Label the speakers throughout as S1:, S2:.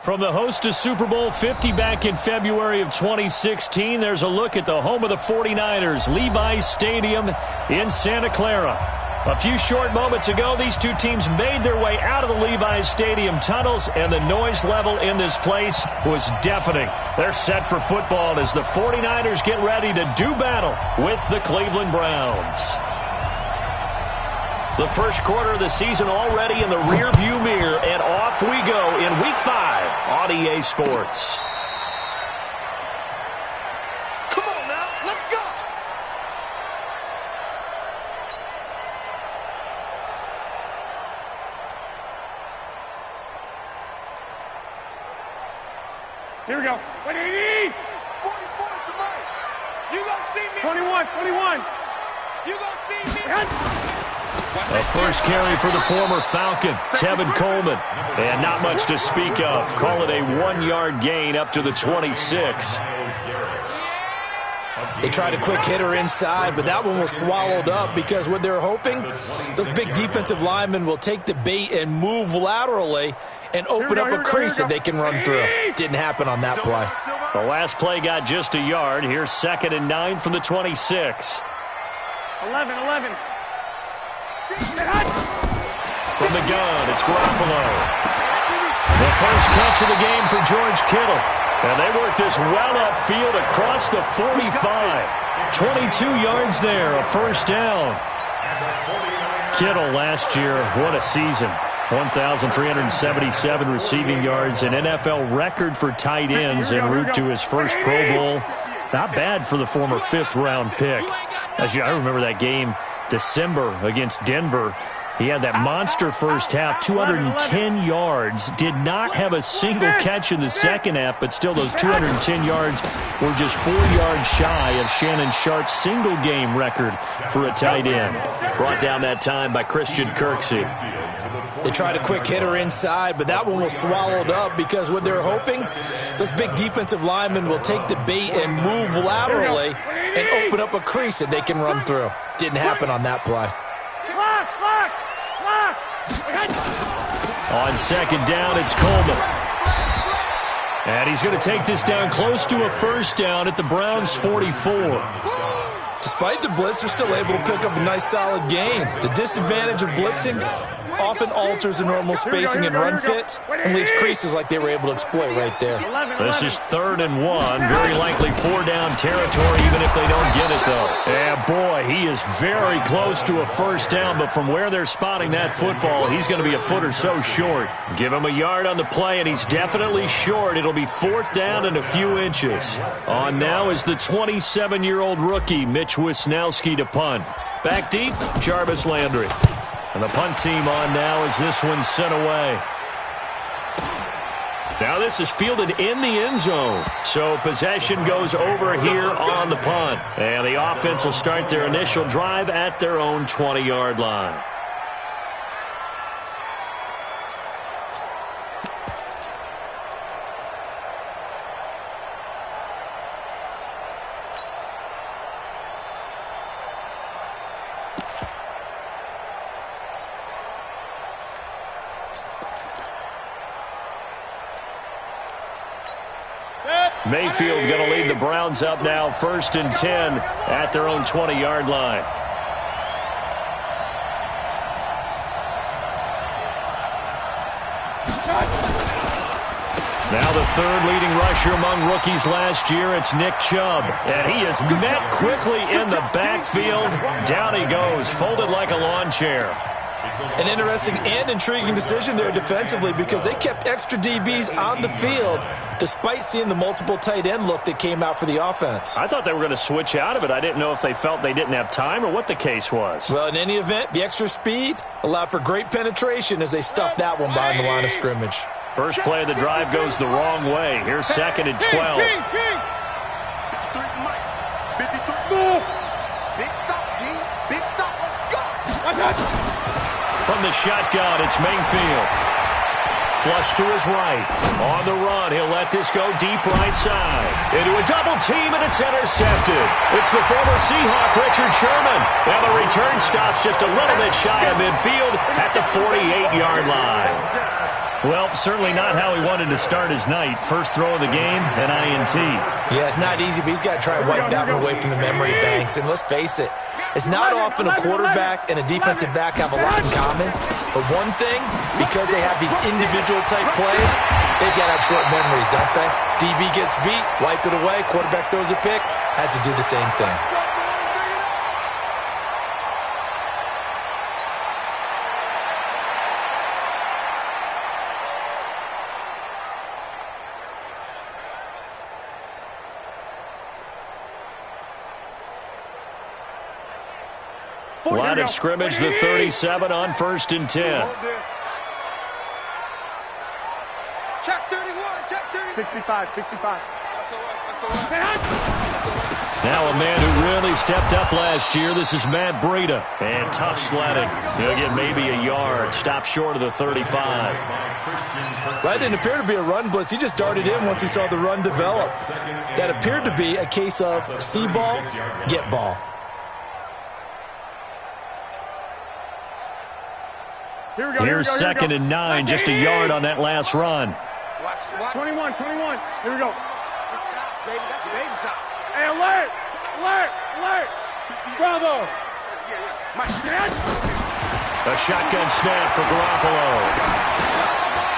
S1: From the host to Super Bowl 50 back in February of 2016, there's a look at the home of the 49ers, Levi's Stadium in Santa Clara. A few short moments ago, these two teams made their way out of the Levi's Stadium tunnels, and the noise level in this place was deafening. They're set for football as the 49ers get ready to do battle with the Cleveland Browns. The first quarter of the season already in the rearview mirror, and off we go in Week 5 on EA Sports.
S2: Come on now, let's go!
S3: Here we go. 180!
S2: 44 to Mike. You gonna see me?
S3: 21.
S2: You gonna see me?
S1: A first carry for the former Falcon, Tevin Coleman. And not much to speak of. Call it a 1-yard gain up to the 26.
S4: They tried a quick hitter inside, but that one was swallowed up because what they're hoping, those big defensive linemen will take the bait and move laterally and open up a crease that they can run through. Didn't happen on that play.
S1: The last play got just a yard. Here's 2nd and 9 from the 26.
S3: 11.
S1: From the gun, it's Garoppolo. The first catch of the game for George Kittle. And they work this well upfield across the 45. 22 yards there, a first down. Kittle last year, what a season. 1,377 receiving yards, an NFL record for tight ends en route to his first Pro Bowl. Not bad for the former 5th-round pick. I remember that game, December against Denver. He had that monster first half, 210 yards. Did not have a single catch in the second half, but still those 210 yards were just 4 yards shy of Shannon Sharp's single-game record for a tight end. Brought down that time by Christian Kirksey.
S4: They tried a quick hitter inside, but that one was swallowed up because what they're hoping, those big defensive linemen will take the bait and move laterally and open up a crease that they can run through. Didn't happen on that play.
S1: On 2nd down, it's Coleman. And he's going to take this down close to a first down at the Browns' 44.
S4: Despite the blitz, they're still able to pick up a nice solid gain. The disadvantage of blitzing often alters the normal spacing and run fits and leaves creases like they were able to exploit right there.
S1: This is 3rd and 1. Very likely 4-down territory even if they don't get it, though. Yeah, boy, he is very close to a first down, but from where they're spotting that football, he's going to be a foot or so short. Give him a yard on the play, and he's definitely short. It'll be 4th down and a few inches. On now is the 27-year-old rookie, Mitch Wisnowski, to punt. Back deep, Jarvis Landry. And the punt team on now as this one's sent away. Now this is fielded in the end zone. So possession goes over here on the punt. And the offense will start their initial drive at their own 20-yard line. Mayfield going to lead the Browns up now, 1st and 10 at their own 20-yard line. Now the 3rd leading rusher among rookies last year, it's Nick Chubb. And he is met quickly in the backfield. Down he goes, folded like a lawn chair.
S4: An interesting and intriguing decision there defensively because they kept extra DBs on the field despite seeing the multiple tight end look that came out for the offense.
S1: I thought they were going to switch out of it. I didn't know if they felt they didn't have time or what the case was.
S4: Well, in any event, the extra speed allowed for great penetration as they stuffed that one behind the line of scrimmage.
S1: First play of the drive goes the wrong way. Here's 2nd and 12.
S2: Big stop, G. Big stop, let's go.
S1: From the shotgun, it's Mayfield. Flush to his right. On the run, he'll let this go deep right side. Into a double team, and it's intercepted. It's the former Seahawk, Richard Sherman. Now the return stops just a little bit shy of midfield at the 48-yard line. Well, certainly not how he wanted to start his night. First throw of the game, an INT.
S4: Yeah, it's not easy, but he's got to try and wipe that one away from the memory banks. And let's face it, it's not often a quarterback and a defensive back have a lot in common. But one thing, because they have these individual type plays, they've got to have short memories, don't they? DB gets beat, wipe it away, quarterback throws a pick, has to do the same thing.
S1: Line of scrimmage, the 37 on 1st and 10.
S2: Check 31, check 31.
S3: 65, 65.
S1: Now a man who really stepped up last year. This is Matt Breida. And tough sledding. He'll get maybe a yard. Stop short of the 35.
S4: That didn't appear to be a run blitz. He just darted in once he saw the run develop. That appeared to be a case of see ball, get ball.
S1: Here's 2nd and 9, just a yard on that last run.
S3: 21, 21. Here we go.
S2: Baby, that's a baby shot.
S3: Hey, alert! Alert! Alert! Bravo!
S1: A shotgun snap for Garoppolo.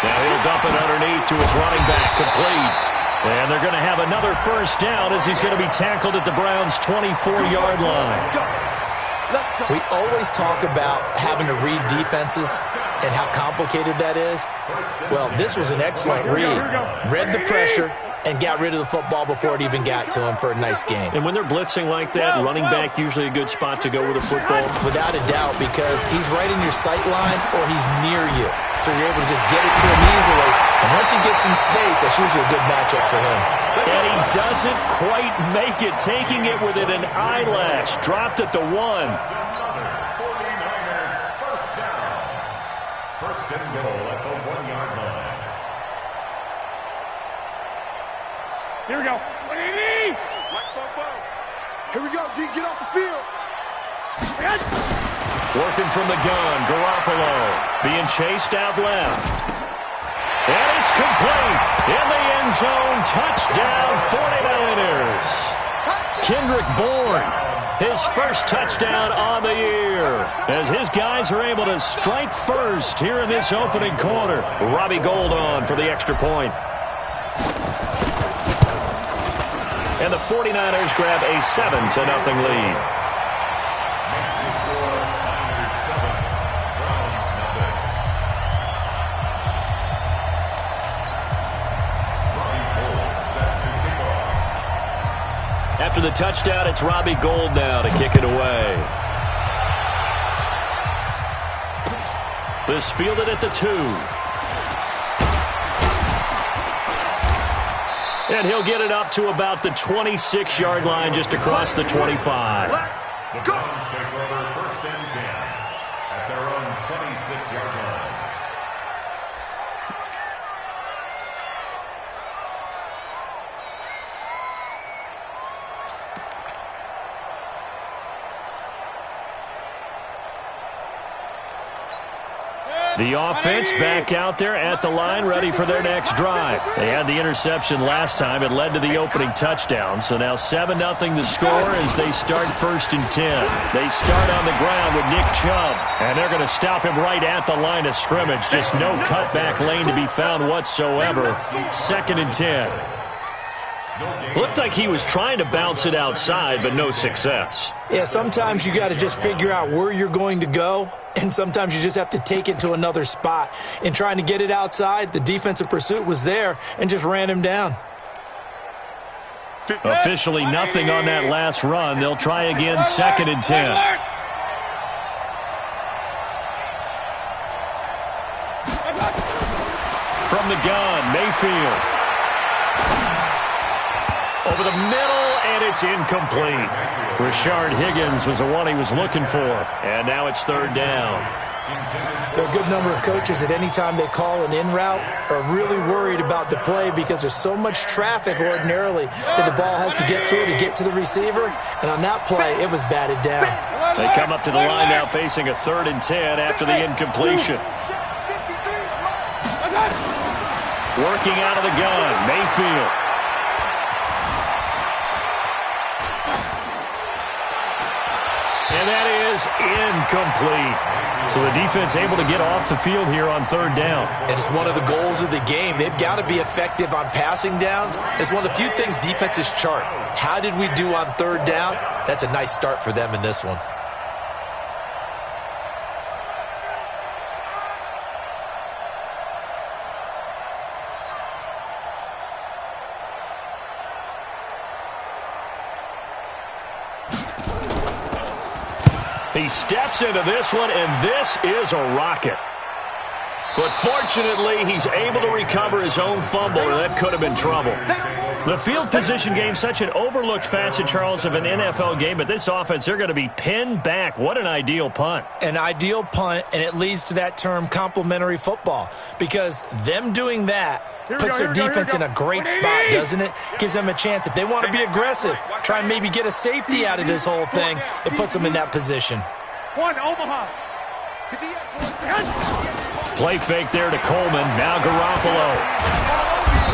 S1: Now he'll dump it underneath to his running back, complete. And they're going to have another first down as he's going to be tackled at the Browns' 24-yard line.
S4: We always talk about having to read defenses and how complicated that is. Well, this was an excellent read. Read the pressure and got rid of the football before it even got to him for a nice game.
S1: And when they're blitzing like that, running back usually a good spot to go with a football.
S4: Without a doubt, because he's right in your sight line or he's near you. So you're able to just get it to him easily. And once he gets in space, that's usually a good matchup for him.
S1: And he doesn't quite make it, taking it within an eyelash. Dropped at the 1.
S5: 49er first down. First and goal at the 1-yard line.
S3: Here we go.
S2: Here we go, D. Get off the field.
S1: Working from the gun, Garoppolo being chased out left. And it's complete. In the end zone, touchdown 49ers. Kendrick Bourne, his first touchdown on the year, as his guys are able to strike first here in this opening quarter. Robbie Gould on for the extra point. And the 49ers grab a 7-0 lead. After the touchdown, it's Robbie Gould now to kick it away. This fielded at the 2. And he'll get it up to about the 26-yard line, just across the 25.
S5: The Browns take over 1st and 10 at their own 26-yard line.
S1: The offense back out there at the line, ready for their next drive. They had the interception last time. It led to the opening touchdown. So now 7-0 the score as they start 1st and 10. They start on the ground with Nick Chubb, and they're going to stop him right at the line of scrimmage. Just no cutback lane to be found whatsoever. 2nd and 10. Looked like he was trying to bounce it outside, but no success.
S4: Yeah, sometimes you got to just figure out where you're going to go, and sometimes you just have to take it to another spot. In trying to get it outside, the defensive pursuit was there and just ran him down.
S1: Officially nothing on that last run. They'll try again, 2nd and 10. From the gun, Mayfield. Over the middle, and it's incomplete. Rashard Higgins was the one he was looking for. And now it's 3rd down.
S4: There are a good number of coaches that any time they call an in route are really worried about the play because there's so much traffic ordinarily that the ball has to get through to get to the receiver. And on that play, it was batted down.
S1: They come up to the line now facing a 3rd and 10 after the incompletion. Working out of the gun, Mayfield. And that is incomplete. So the defense able to get off the field here on third down.
S4: And it's one of the goals of the game. They've got to be effective on passing downs. It's one of the few things defenses chart. How did we do on third down? That's a nice start for them in this one.
S1: He steps into this one, and this is a rocket. But fortunately, he's able to recover his own fumble, or that could have been trouble. The field position game, such an overlooked facet, Charles, of an NFL game, but this offense, they're going to be pinned back. What an ideal punt.
S4: An ideal punt, and it leads to that term complementary football, because them doing that puts their defense in a great spot, doesn't it? Gives them a chance. If they want to be aggressive, try and maybe get a safety out of this whole thing, it puts them in that position.
S3: Omaha.
S1: Play fake there to Coleman. Now Garoppolo.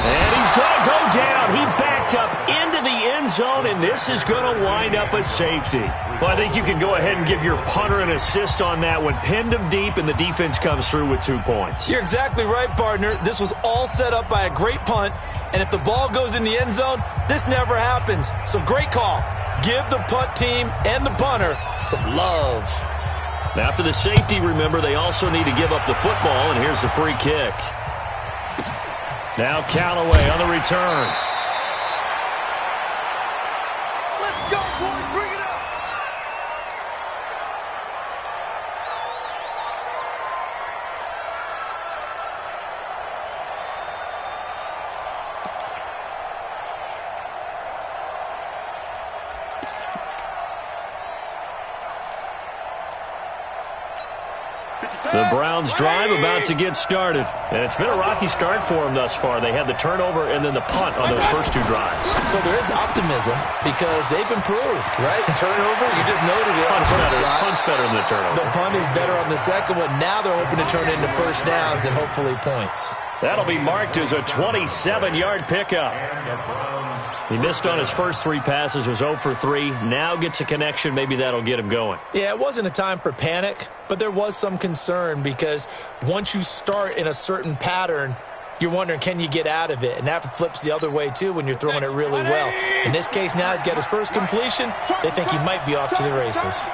S1: And he's going to go down. He backed up into the end zone, and this is going to wind up a safety. Well, I think you can go ahead and give your punter an assist on that one. Pinned him deep, and the defense comes through with 2 points.
S4: You're exactly right, partner. This was all set up by a great punt, and if the ball goes in the end zone, this never happens. So great call. Give the punt team and the punter some love.
S1: After the safety, remember, they also need to give up the football, and here's the free kick. Now Callaway on the return.
S2: Let's go, boys. Bring it up.
S1: The Browns drive about to get started. And it's been a rocky start for them thus far. They had the turnover and then the punt on those first 2 drives.
S4: So there is optimism because they've improved, right? Turnover, you just noted it.
S1: Punt's better than the turnover.
S4: The punt is better on the second one. Now they're hoping to turn it into first downs and hopefully points.
S1: That'll be marked as a 27-yard pickup. He missed on his first 3 passes, was 0 for 3. Now gets a connection. Maybe that'll get him going.
S4: Yeah, it wasn't a time for panic, but there was some concern because once you start in a certain pattern, you're wondering, can you get out of it? And that flips the other way, too, when you're throwing it really well. In this case, now he's got his first completion. They think he might be off to the races.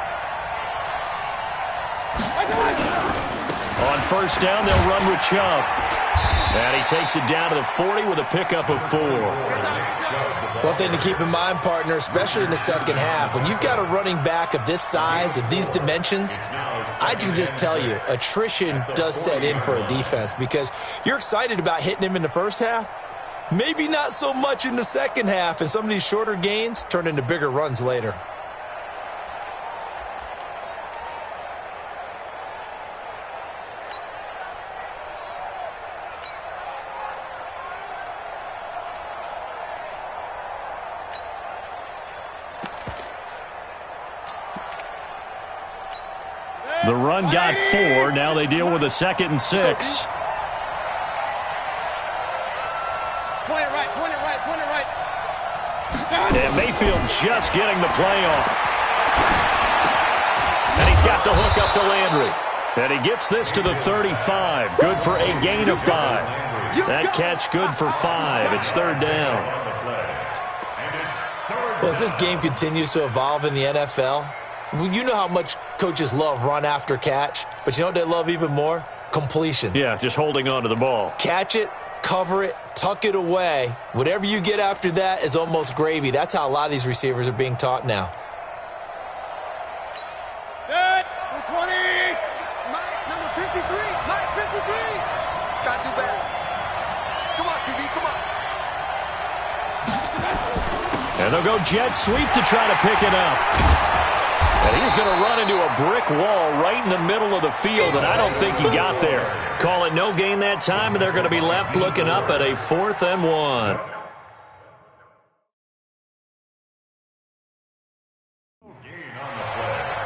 S1: On first down, they'll run with Chubb. And he takes it down to the 40 with a pickup of 4.
S4: One thing to keep in mind, partner, especially in the second half, when you've got a running back of this size, of these dimensions, I can just tell you, attrition does set in for a defense because you're excited about hitting him in the first half, maybe not so much in the second half, and some of these shorter gains turn into bigger runs later.
S1: The run got 4. Now they deal with a 2nd and 6.
S3: Point it right, point it right, point it right.
S1: And Mayfield just getting the play off. And he's got the hook up to Landry. And he gets this to the 35. Good for a gain of 5. That catch good for 5. It's 3rd down.
S4: Well, as this game continues to evolve in the NFL, you know how much coaches love run after catch, but you know what they love even more? Completions.
S1: Yeah, just holding on to the ball.
S4: Catch it, cover it, tuck it away. Whatever you get after that is almost gravy. That's how a lot of these receivers are being taught now.
S3: Good. 20.
S2: Mike, number 53. Mike, 53. Gotta do better. Come on, QB, come on.
S1: And they'll go jet sweep to try to pick it up. And he's going to run into a brick wall right in the middle of the field, and I don't think he got there. Call it no gain that time, and they're going to be left looking up at a 4th and 1.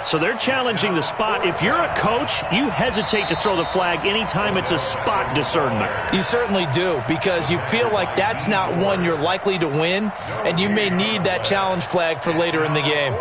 S1: So they're challenging the spot. If you're a coach, you hesitate to throw the flag anytime it's a spot discernment.
S4: You certainly do, because you feel like that's not one you're likely to win, and you may need that challenge flag for later in the game.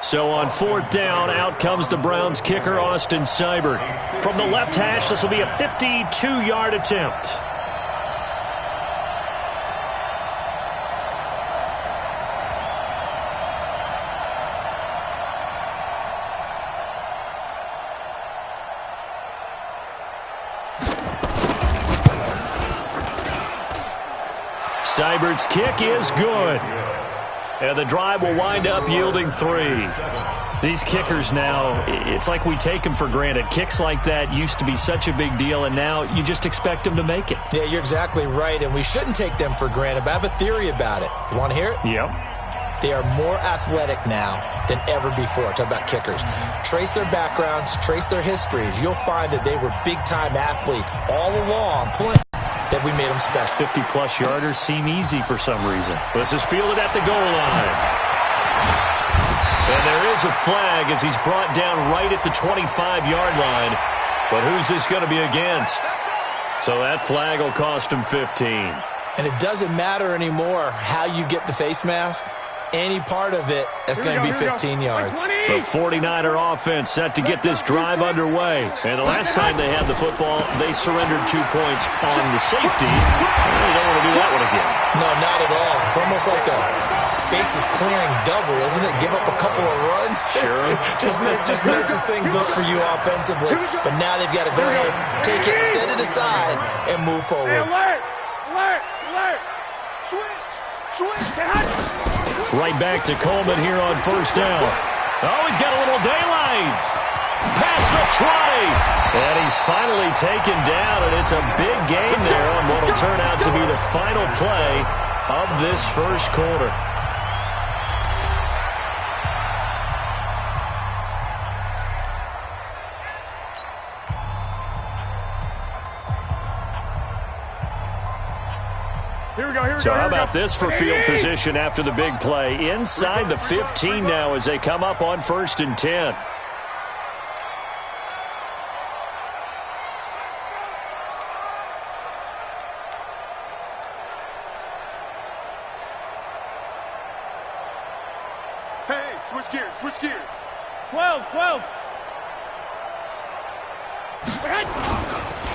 S1: So on 4th down, out comes the Browns kicker, Austin Seibert. From the left hash, this will be a 52-yard attempt. Seibert's kick is good. And the drive will wind up yielding 3. These kickers now, it's like we take them for granted. Kicks like that used to be such a big deal, and now you just expect them to make it.
S4: Yeah, you're exactly right, and we shouldn't take them for granted, but I have a theory about it. You want to hear it?
S1: Yep.
S4: They are more athletic now than ever before. Talk about kickers. Trace their backgrounds, trace their histories. You'll find that they were big-time athletes all along. That we made them special.
S1: 50-plus yarders seem easy for some reason. This is fielded at the goal line. And there is a flag as he's brought down right at the 25-yard line. But who's this going to be against? So that flag will cost him 15.
S4: And it doesn't matter anymore how you get the face mask. Any part of it, that's going to be 15 yards.
S1: The 49er offense set to get this drive underway. And the last time they had the football, they surrendered 2 points on the safety. They don't want to do that one again.
S4: No, not at all. It's almost like a bases clearing double, isn't it? Give up a couple of runs.
S1: Sure.
S4: just messes things up for you offensively. But now they've got to go ahead, take it, set it aside, and move forward.
S3: Alert!
S2: Switch!
S1: Right back to Coleman here on 1st down. Oh, he's got a little daylight. Past the 20. And he's finally taken down, and it's a big gain there on what will turn out to be the final play of this first quarter. So how about this for field position after the big play? Inside the 15 now as they come up on 1st and 10.
S2: Hey, switch gears.
S3: 12.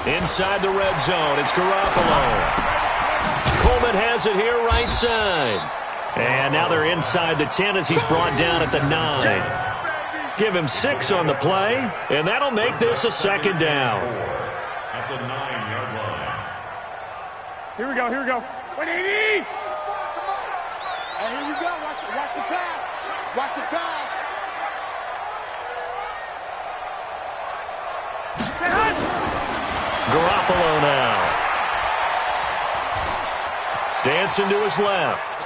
S1: Inside the red zone, it's Garoppolo. Coleman has it here right side. And now they're inside the 10 as he's brought down at the 9. Give him 6 on the play, and that'll make this a 2nd down.
S5: At the 9-yard line.
S3: Here we go. 180!
S2: And here we go. Watch the pass. Watch the pass.
S1: Garoppolo now. Dancing to his left.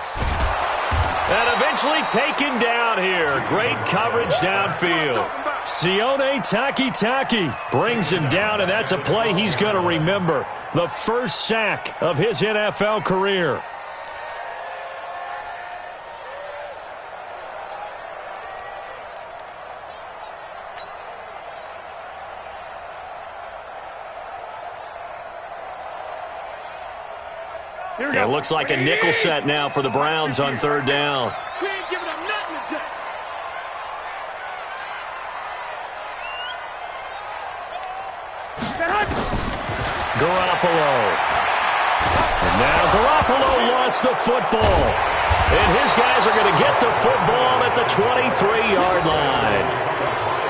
S1: And eventually taken down here. Great coverage downfield. Sione Takitaki brings him down, and that's a play he's going to remember. The first sack of his NFL career. It looks like a nickel set now for the Browns on 3rd down.
S3: We ain't giving up nothing today.
S1: Garoppolo. And now Garoppolo lost the football. And his guys are going to get the football at the 23-yard line.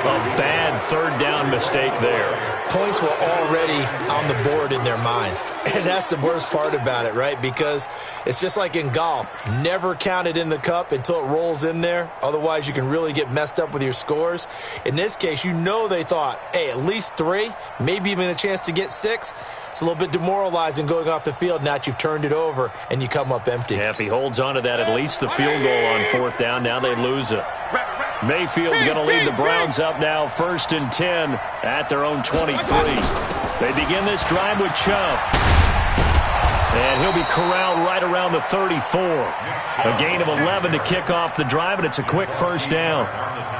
S1: A bad third down mistake there.
S4: Points were already on the board in their mind. And that's the worst part about it, right? Because it's just like in golf. Never count it in the cup until it rolls in there. Otherwise, you can really get messed up with your scores. In this case, you know they thought, hey, at least 3, maybe even a chance to get 6. It's a little bit demoralizing going off the field. Now that you've turned it over and you come up empty.
S1: Yeah, if he holds on to that, at least the field goal on 4th down. Now they lose it. Mayfield going to lead the Browns up now, 1st and 10 at their own 23. They begin this drive with Chubb. And he'll be corralled right around the 34. A gain of 11 to kick off the drive, and it's a quick 1st down.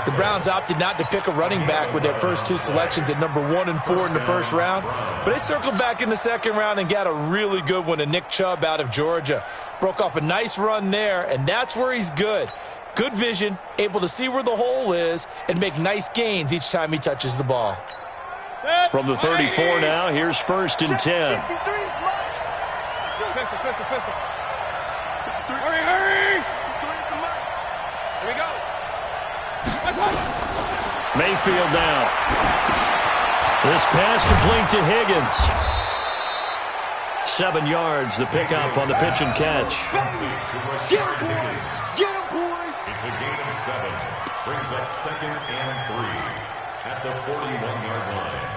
S4: The Browns opted not to pick a running back with their first 2 selections at number 1 and 4 in the 1st round. But they circled back in the 2nd round and got a really good one to Nick Chubb out of Georgia. Broke off a nice run there, and that's where he's good. Good vision, able to see where the hole is, and make nice gains each time he touches the ball.
S1: From the 34 now, here's 1st and 10.
S3: Hurry, hurry! Here we go.
S1: Mayfield now. This pass complete to Higgins. 7 yards, the pickup on the pitch and catch.
S2: Get him, boy! Get him, boy!
S5: It's a gain of 7. Brings up 2nd and 3 at the 41-yard line.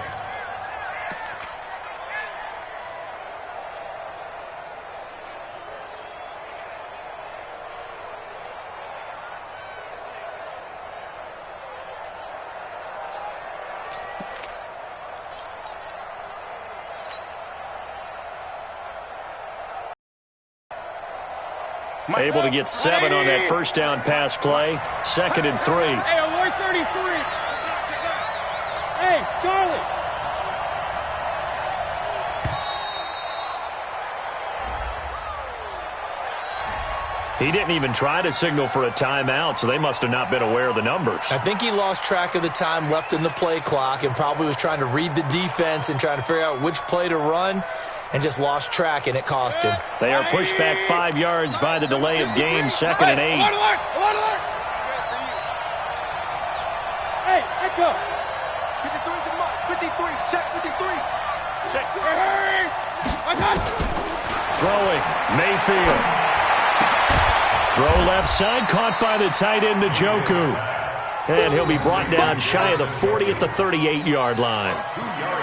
S1: Able to get 7 on that 1st down pass play. 2nd and 3.
S3: Hey, alert 33. Hey, Charlie.
S1: He didn't even try to signal for a timeout, so they must have not been aware of the numbers.
S4: I think he lost track of the time left in the play clock and probably was trying to read the defense and trying to figure out which play to run, and just lost track, and it cost him.
S1: They are pushed back 5 yards by the delay of game, 2nd and 8.
S3: Alert, alert, alert. Hey, echo.
S2: 53 to Mike. 53. Check 53.
S3: Check. Hurry.
S1: Throwing, Mayfield. Throw left side, caught by the tight end, Njoku. And he'll be brought down shy of the 40 at the 38-yard line.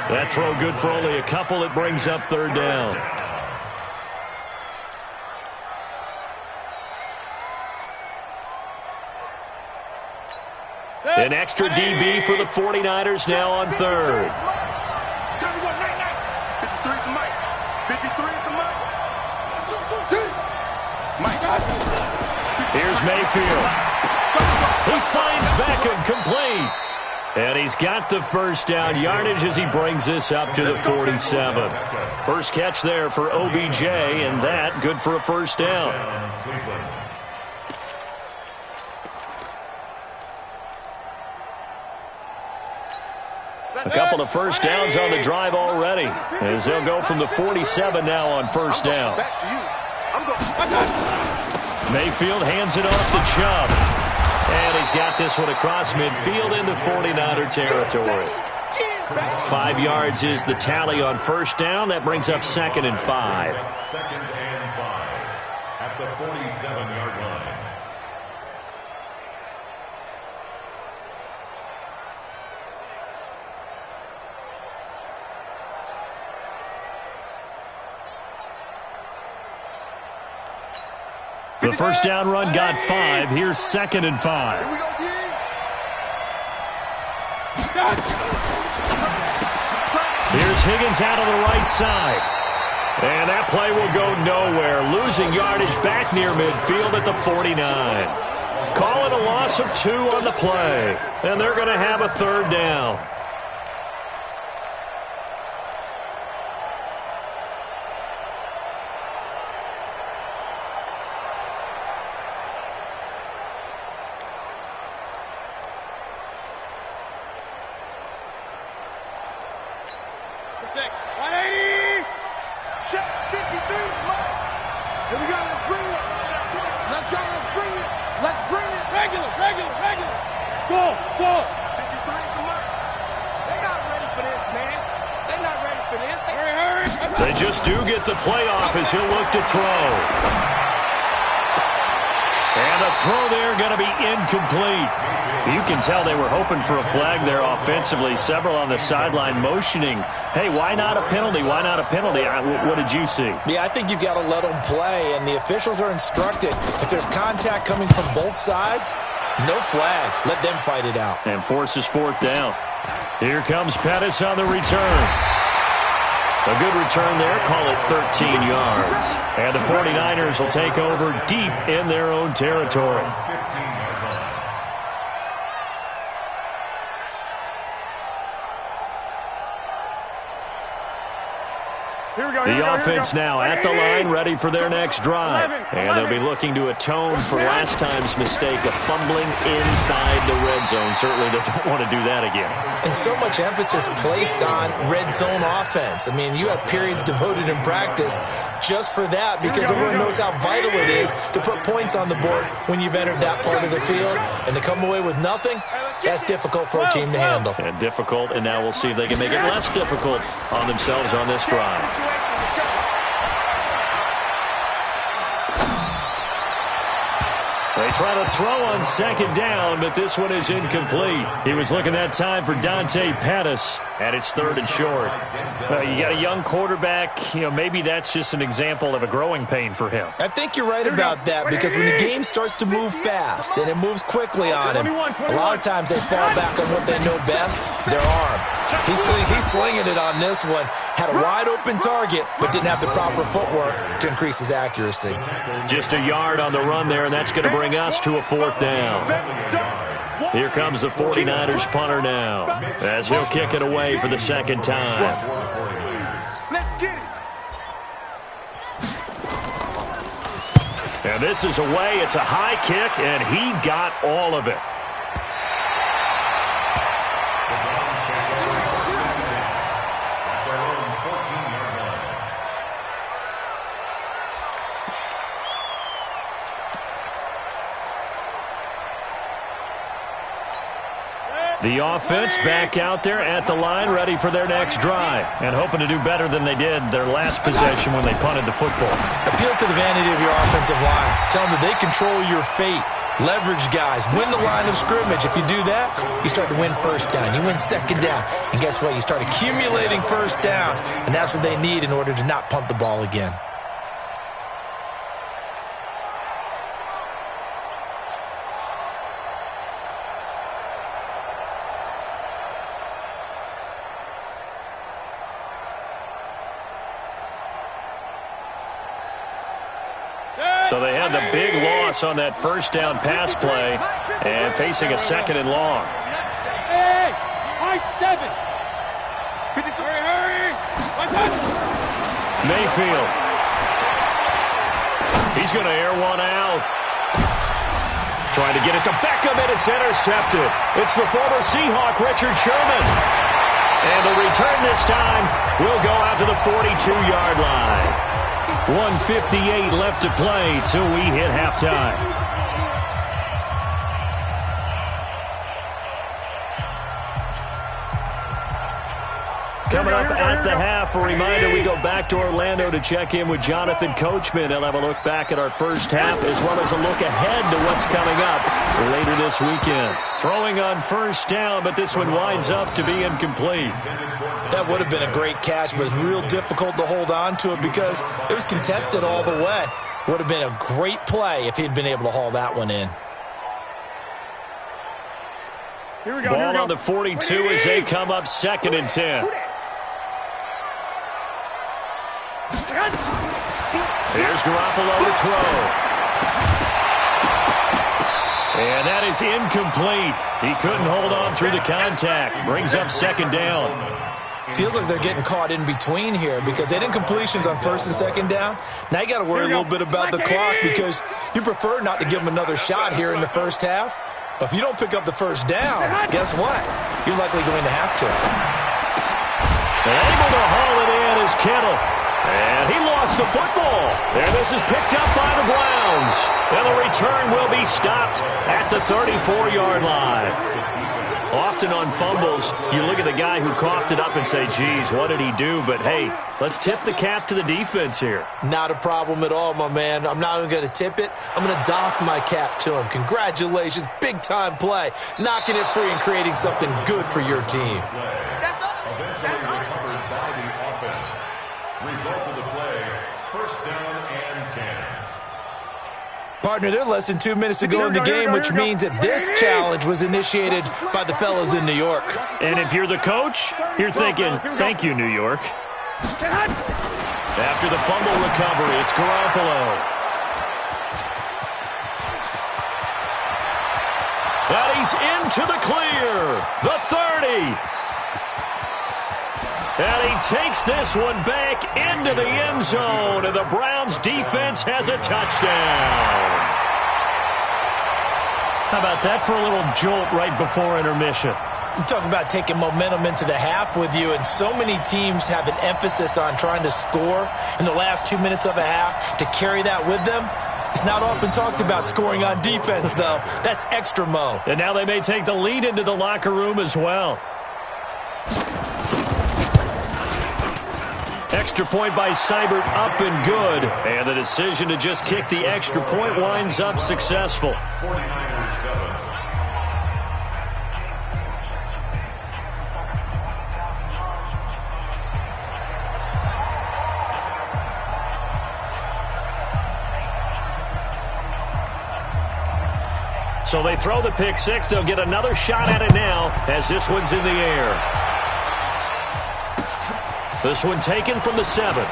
S1: That throw good for only a couple. It brings up 3rd down. An extra DB for the 49ers now on 3rd.
S2: 53 to Mike. 53 to Mike.
S1: Here's Mayfield. He finds Beckham complete. And he's got the 1st down yardage as he brings this up to the 47. First catch there for OBJ, and that good for a 1st down. A couple of 1st downs on the drive already, as they'll go from the 47 now on 1st down.
S2: Back to you. I'm going.
S1: Mayfield hands it off to Chubb. And he's got this one across midfield into 49er territory. 5 yards is the tally on 1st down. That brings up 2nd and 5.
S5: 2nd and 5 at the 47-yard line.
S1: The 1st down run got 5. Here's 2nd and 5.
S2: Here we go, D.
S1: Here's Higgins out of the right side. And that play will go nowhere. Losing yardage back near midfield at the 49. Call it a loss of 2 on the play. And they're going to have a 3rd down.
S2: Check 53. Mike. Here we go. Let's bring it. Let's go. Let's bring it. Let's bring it.
S3: Regular. Go.
S2: 53.
S1: They just do get the playoff as he'll look to throw. And the throw there going to be incomplete. You can tell they were hoping for a flag there offensively. Several on the sideline motioning, hey, why not a penalty? Why not a penalty? What did you see?
S4: Yeah, I think you've got to let them play, and the officials are instructed. If there's contact coming from both sides, no flag. Let them fight it out.
S1: And forces fourth down. Here comes Pettis on the return. A good return there. Call it 13 yards. And the 49ers will take over deep in their own territory. The offense now at the line, ready for their next drive. And they'll be looking to atone for last time's mistake of fumbling inside the red zone. Certainly they don't want to do that again.
S4: And so much emphasis placed on red zone offense. I mean, you have periods devoted in practice just for that because everyone knows how vital it is to put points on the board when you've entered that part of the field. And to come away with nothing, that's difficult for a team to handle.
S1: And difficult, and now we'll see if they can make it less difficult on themselves on this drive. They try to throw on second down, but this one is incomplete. He was looking that time for Dante Pettis, and it's third and short. You got a young quarterback. Maybe that's just an example of a growing pain for him.
S4: I think you're right about that because when the game starts to move fast and it moves quickly on him, a lot of times they fall back on what they know best, their arm. He's slinging it on this one. Had a wide open target, but didn't have the proper footwork to increase his accuracy.
S1: Just a yard on the run there, and that's going to bring us to a fourth down. Here comes the 49ers punter now as he'll kick it away for the second time.
S3: Let's get it.
S1: And this is away. It's a high kick, and he got all of it. The offense back out there at the line, ready for their next drive, and hoping to do better than they did their last possession when they punted the football.
S4: Appeal to the vanity of your offensive line. Tell them that they control your fate. Leverage guys. Win the line of scrimmage. If you do that, you start to win first down. You win second down. And guess what? You start accumulating first downs, and that's what they need in order to not punt the ball again.
S1: So they had the big loss on that first down pass play and facing a second and long.
S3: Hey, high 7. Hurry.
S1: Mayfield. He's going to air one out. Trying to get it to Beckham, and it's intercepted. It's the former Seahawk, Richard Sherman. And the return this time will go out to the 42-yard line. 1:58 left to play till we hit halftime. Coming up at the half, a reminder, we go back to Orlando to check in with Jonathan Coachman. He'll have a look back at our first half as well as a look ahead to what's coming up later this weekend. Throwing on first down, but this one winds up to be incomplete.
S4: That would have been a great catch, but it's real difficult to hold on to it because it was contested all the way. Would have been a great play if he'd been able to haul that one in.
S1: Ball on the 42 as they come up second and 10. Here's Garoppolo to throw. And that is incomplete. He couldn't hold on through the contact. Brings up second down.
S4: Feels like they're getting caught in between here because they did completions on first and second down. Now you got to worry a little bit about the clock because you prefer not to give them another shot here in the first half. But if you don't pick up the first down, guess what? You're likely going to have to.
S1: And able to haul it in is Kittle. And he lost the football. And this is picked up by the Browns. And the return will be stopped at the 34-yard line. Often on fumbles, you look at the guy who coughed it up and say, geez, what did he do? But, hey, let's tip the cap to the defense here.
S4: Not a problem at all, my man. I'm not even going to tip it. I'm going to doff my cap to him. Congratulations. Big-time play. Knocking it free and creating something good for your team.
S2: That's us.
S5: Eventually
S2: That's us.
S5: recovered by the offense. Result of the play, first down and 10.
S4: Partner, they're less than 2 minutes to go in the game, which means that this challenge was initiated by the fellas in New York.
S1: And if you're the coach, you're thinking, thank you, New York. After the fumble recovery, it's Garoppolo. And he's into the clear. The 30. And he takes this one back into the end zone, and the Browns defense has a touchdown. How about that for a little jolt right before intermission?
S4: You talk about taking momentum into the half with you, and so many teams have an emphasis on trying to score in the last 2 minutes of a half to carry that with them. It's not often talked about scoring on defense, though. That's extra mo.
S1: And now they may take the lead into the locker room as well. Extra point by Seibert, up and good. And the decision to just kick the extra point winds up successful.
S5: 49ers 7.
S1: So they throw the pick six. They'll get another shot at it now as this one's in the air. This one taken from the 7.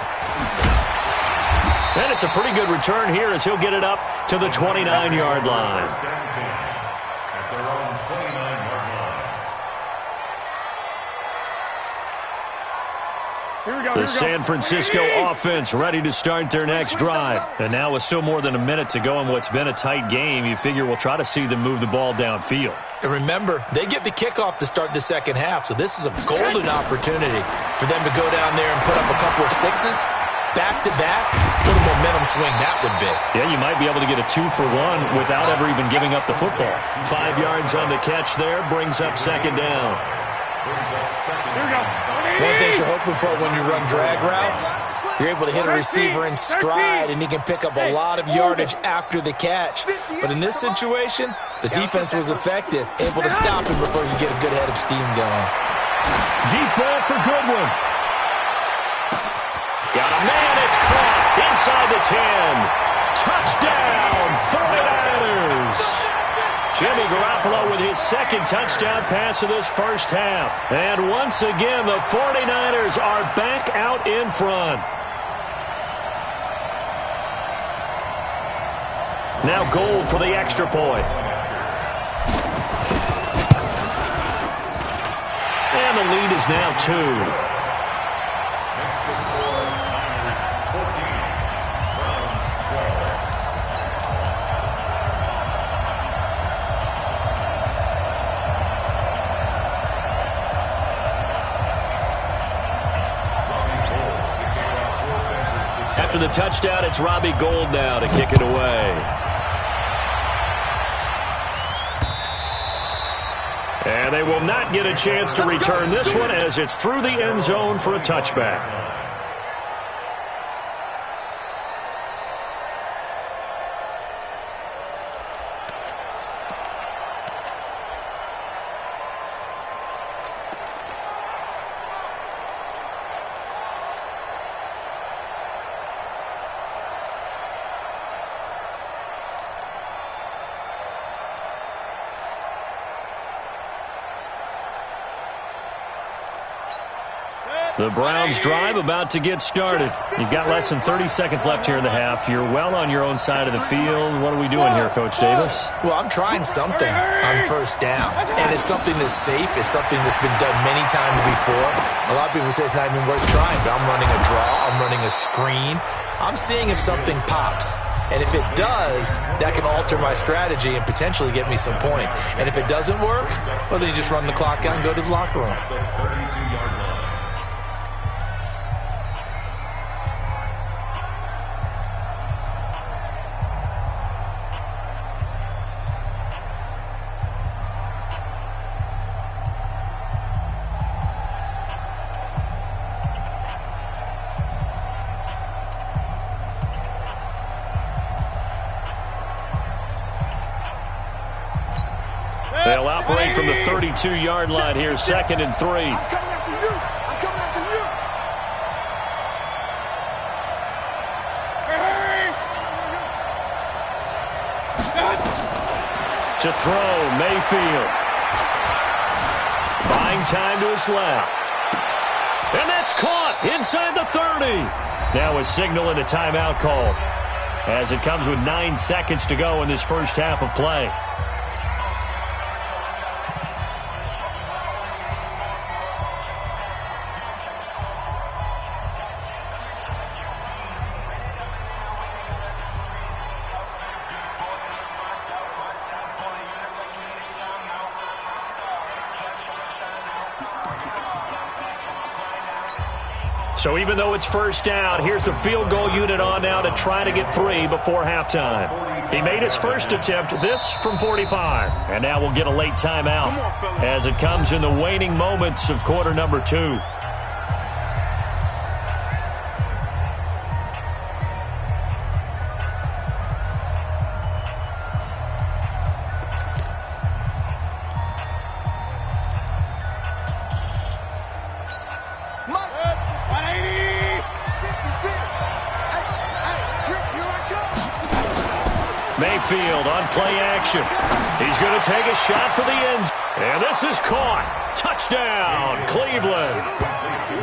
S1: And it's a pretty good return here as he'll get it up to the 29-yard line.
S5: First down 10 at their own 29-yard line.
S1: The San Francisco offense ready to start their next drive. And now with still more than a minute to go in what's been a tight game, you figure we'll try to see them move the ball downfield.
S4: And remember, they get the kickoff to start the second half, so this is a golden opportunity for them to go down there and put up a couple of sixes back-to-back. What a momentum swing that would be.
S1: Yeah, you might be able to get a 2-for-1 without ever even giving up the football. 5 yards on the catch there, brings up second down.
S4: One thing you're hoping for when you run drag routes, you're able to hit a receiver in stride, and he can pick up a lot of yardage after the catch. But in this situation, the defense was effective, able to stop him before you get a good head of steam going.
S1: Deep ball for Goodwin. Got a man, it's caught inside the 10. Touchdown, 49ers. Jimmy Garoppolo with his second touchdown pass of this first half. And once again, the 49ers are back out in front. Now Gold for the extra point. And the lead is now 2.
S5: Next to score, Niners 14, Browns 12.
S1: After the touchdown, it's Robbie Gould now to kick it away. And they will not get a chance to return this one as it's through the end zone for a touchback. The Browns drive about to get started. You've got less than 30 seconds left here in the half. You're well on your own side of the field. What are we doing here, Coach Davis?
S4: Well, I'm trying something on first down, and it's something that's safe. It's something that's been done many times before. A lot of people say it's not even worth trying, but I'm running a draw. I'm running a screen. I'm seeing if something pops. And if it does, that can alter my strategy and potentially get me some points. And if it doesn't work, well, then you just run the clock out and go to the locker room.
S5: The 32-yard line.
S1: separate from the 32-yard line here, 2nd and 3.
S2: I'm coming after you. I'm coming after you.
S1: To throw, Mayfield. Buying time to his left. And that's caught inside the 30. Now a signal and a timeout call, as it comes with 9 seconds to go in this first half of play. So even though it's first down, here's the field goal unit on now to try to get 3 before halftime. He made his first attempt, this from 45. And now we'll get a late timeout as it comes in the waning moments of quarter number 2. Mayfield on play action. He's going to take a shot for the end. And this is caught. Touchdown, Cleveland.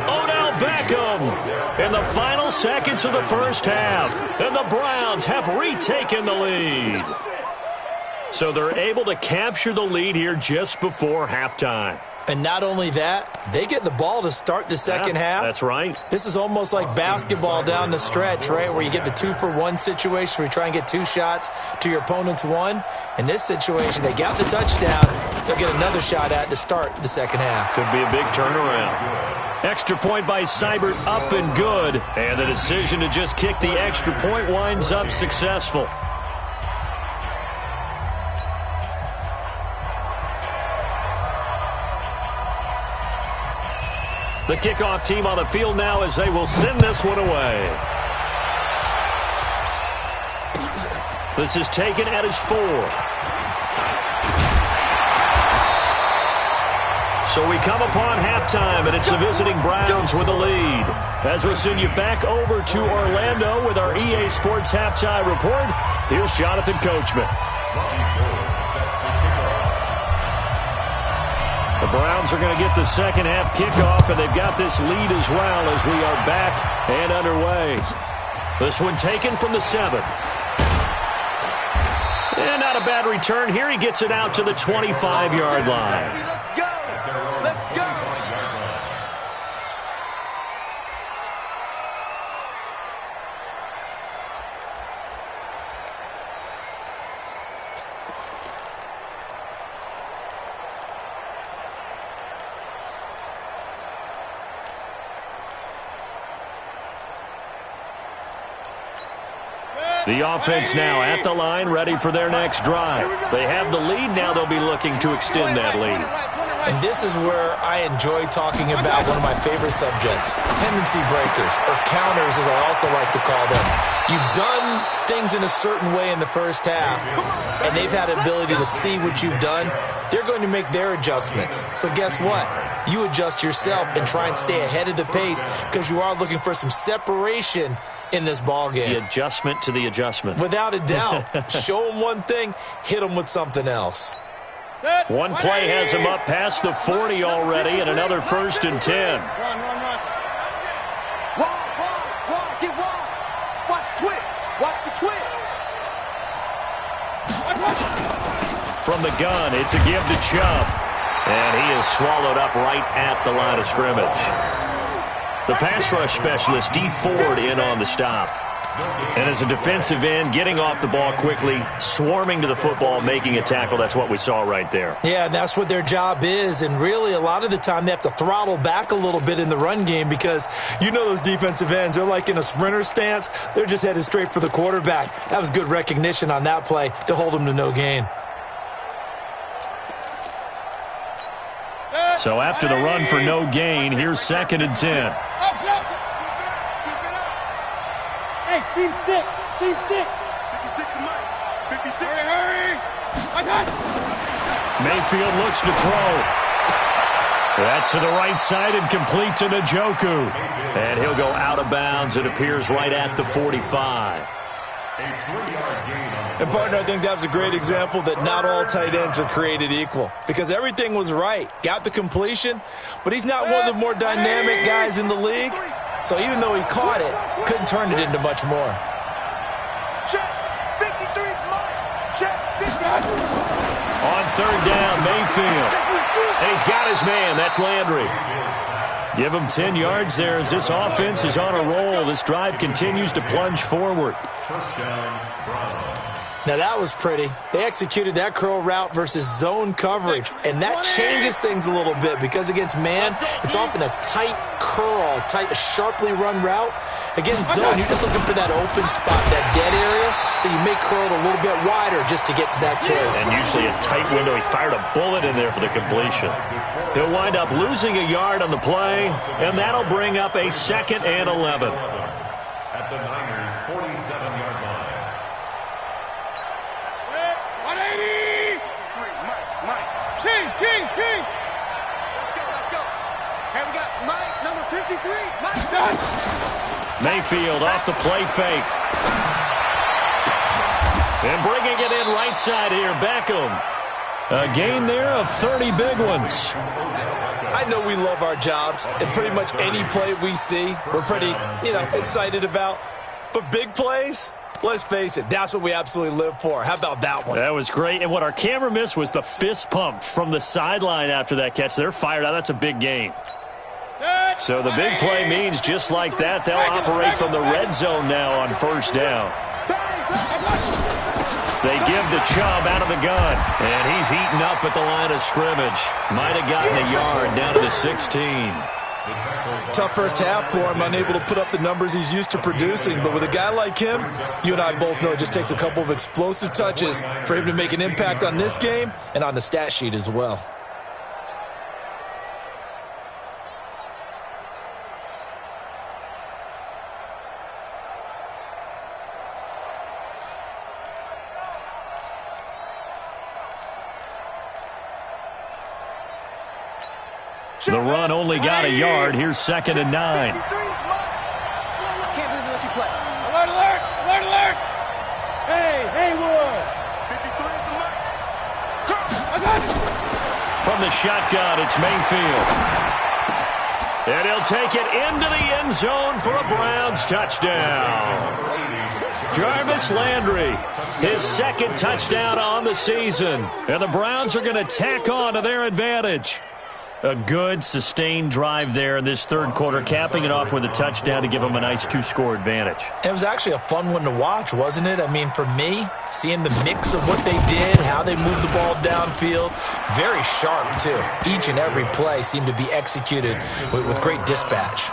S1: Odell Beckham in the final seconds of the first half. And the Browns have retaken the lead. So they're able to capture the lead here just before halftime.
S4: And not only that, they get the ball to start the second half.
S1: That's right.
S4: This is almost like basketball down the stretch, right, where you get the 2-for-1 situation where you try and get 2 shots to your opponent's 1. In this situation, they got the touchdown. They'll get another shot at to start the second half.
S1: Could be a big turnaround. Extra point by Seibert, up and good. And the decision to just kick the extra point winds up successful. The kickoff team on the field now as they will send this one away. This is taken at his 4. So we come upon halftime, and it's the visiting Browns with the lead. As we'll send you back over to Orlando with our EA Sports Halftime Report, here's Jonathan Coachman. The Browns are going to get the second half kickoff, and they've got this lead as well as we are back and underway. This one taken from the 7. And not a bad return here. He gets it out to the 25-yard line.
S2: Let's go. Let's go.
S1: The offense now at the line, ready for their next drive. They have the lead. Now they'll be looking to extend that lead.
S4: And this is where I enjoy talking about one of my favorite subjects, tendency breakers, or counters as I also like to call them. You've done things in a certain way in the first half, and they've had the ability to see what you've done. They're going to make their adjustments. So guess what? You adjust yourself and try and stay ahead of the pace because you are looking for some separation in this ball game.
S1: The adjustment to the adjustment.
S4: Without a doubt. Show them one thing, hit them with something else.
S1: One play has him up past the 40 already, and another 1st and 10.
S2: Wide, get wide. Watch twitch. Watch the twitch.
S1: From the gun, it's a give to Chubb. And he is swallowed up right at the line of scrimmage. The pass rush specialist, D. Ford, in on the stop. And as a defensive end, getting off the ball quickly, swarming to the football, making a tackle. That's what we saw right there.
S4: Yeah, and that's what their job is. And really, a lot of the time, they have to throttle back a little bit in the run game because you know those defensive ends, they're like in a sprinter stance. They're just headed straight for the quarterback. That was good recognition on that play to hold them to no gain.
S1: So after the run for no gain, here's 2nd and 10.
S3: Hey, team 6. Team 6.
S2: 56 to Mike. 56.
S3: Hurry.
S1: Mayfield looks to throw. That's to the right side and complete to Njoku. And he'll go out of bounds. It appears right at the 45.
S4: And, partner, I think that was a great example that not all tight ends are created equal because everything was right. Got the completion, but he's not one of the more dynamic guys in the league. So even though he caught it, couldn't turn it into much more.
S2: Check. 53's mine. Check. 50.
S1: On third down, Mayfield. And he's got his man. That's Landry. Give him 10 yards there as this offense is on a roll. This drive continues to plunge forward.
S5: First down, Browns.
S4: Now, that was pretty. They executed that curl route versus zone coverage, and that changes things a little bit because against man, it's often a tight curl, tight, sharply run route. Against zone, you're just looking for that open spot, that dead area, so you may curl it a little bit wider just to get to that place.
S1: And usually a tight window. He fired a bullet in there for the completion. He'll wind up losing a yard on the play, and that'll bring up a 2nd and 11.
S5: At the Niners' 47-yard line.
S3: 180!
S2: Mike.
S3: King!
S2: Let's go. Hey, we got Mike, number 53. Mike.
S1: Mayfield off the play fake. And bringing it in right side here, Beckham. A gain there of 30 big ones.
S4: I know we love our jobs, and pretty much any play we see, we're pretty, excited about. But big plays, let's face it, that's what we absolutely live for. How about that one?
S1: That was great. And what our camera missed was the fist pump from the sideline after that catch. They're fired out. That's a big gain. So the big play means just like that, they'll operate from the red zone now on first down. They give the Chubb out of the gun, and he's eaten up at the line of scrimmage. Might have gotten a yard down to the 16.
S4: Tough first half for him, unable to put up the numbers he's used to producing. But with a guy like him, you and I both know it just takes a couple of explosive touches for him to make an impact on this game and on the stat sheet as well.
S1: The run only got a yard. Here's 2nd and 9.
S2: I can't believe they let you play.
S3: Alert! Hey, Haywood!
S2: 53 is the Mike.
S3: I got it!
S1: From the shotgun, it's Mayfield. And he'll take it into the end zone for a Browns touchdown. Jarvis Landry, his 2nd touchdown on the season. And the Browns are going to tack on to their advantage. A good, sustained drive there in this third quarter, capping it off with a touchdown to give them a nice 2-score advantage.
S4: It was actually a fun one to watch, wasn't it? I mean, for me, seeing the mix of what they did, how they moved the ball downfield, very sharp, too. Each and every play seemed to be executed with great dispatch.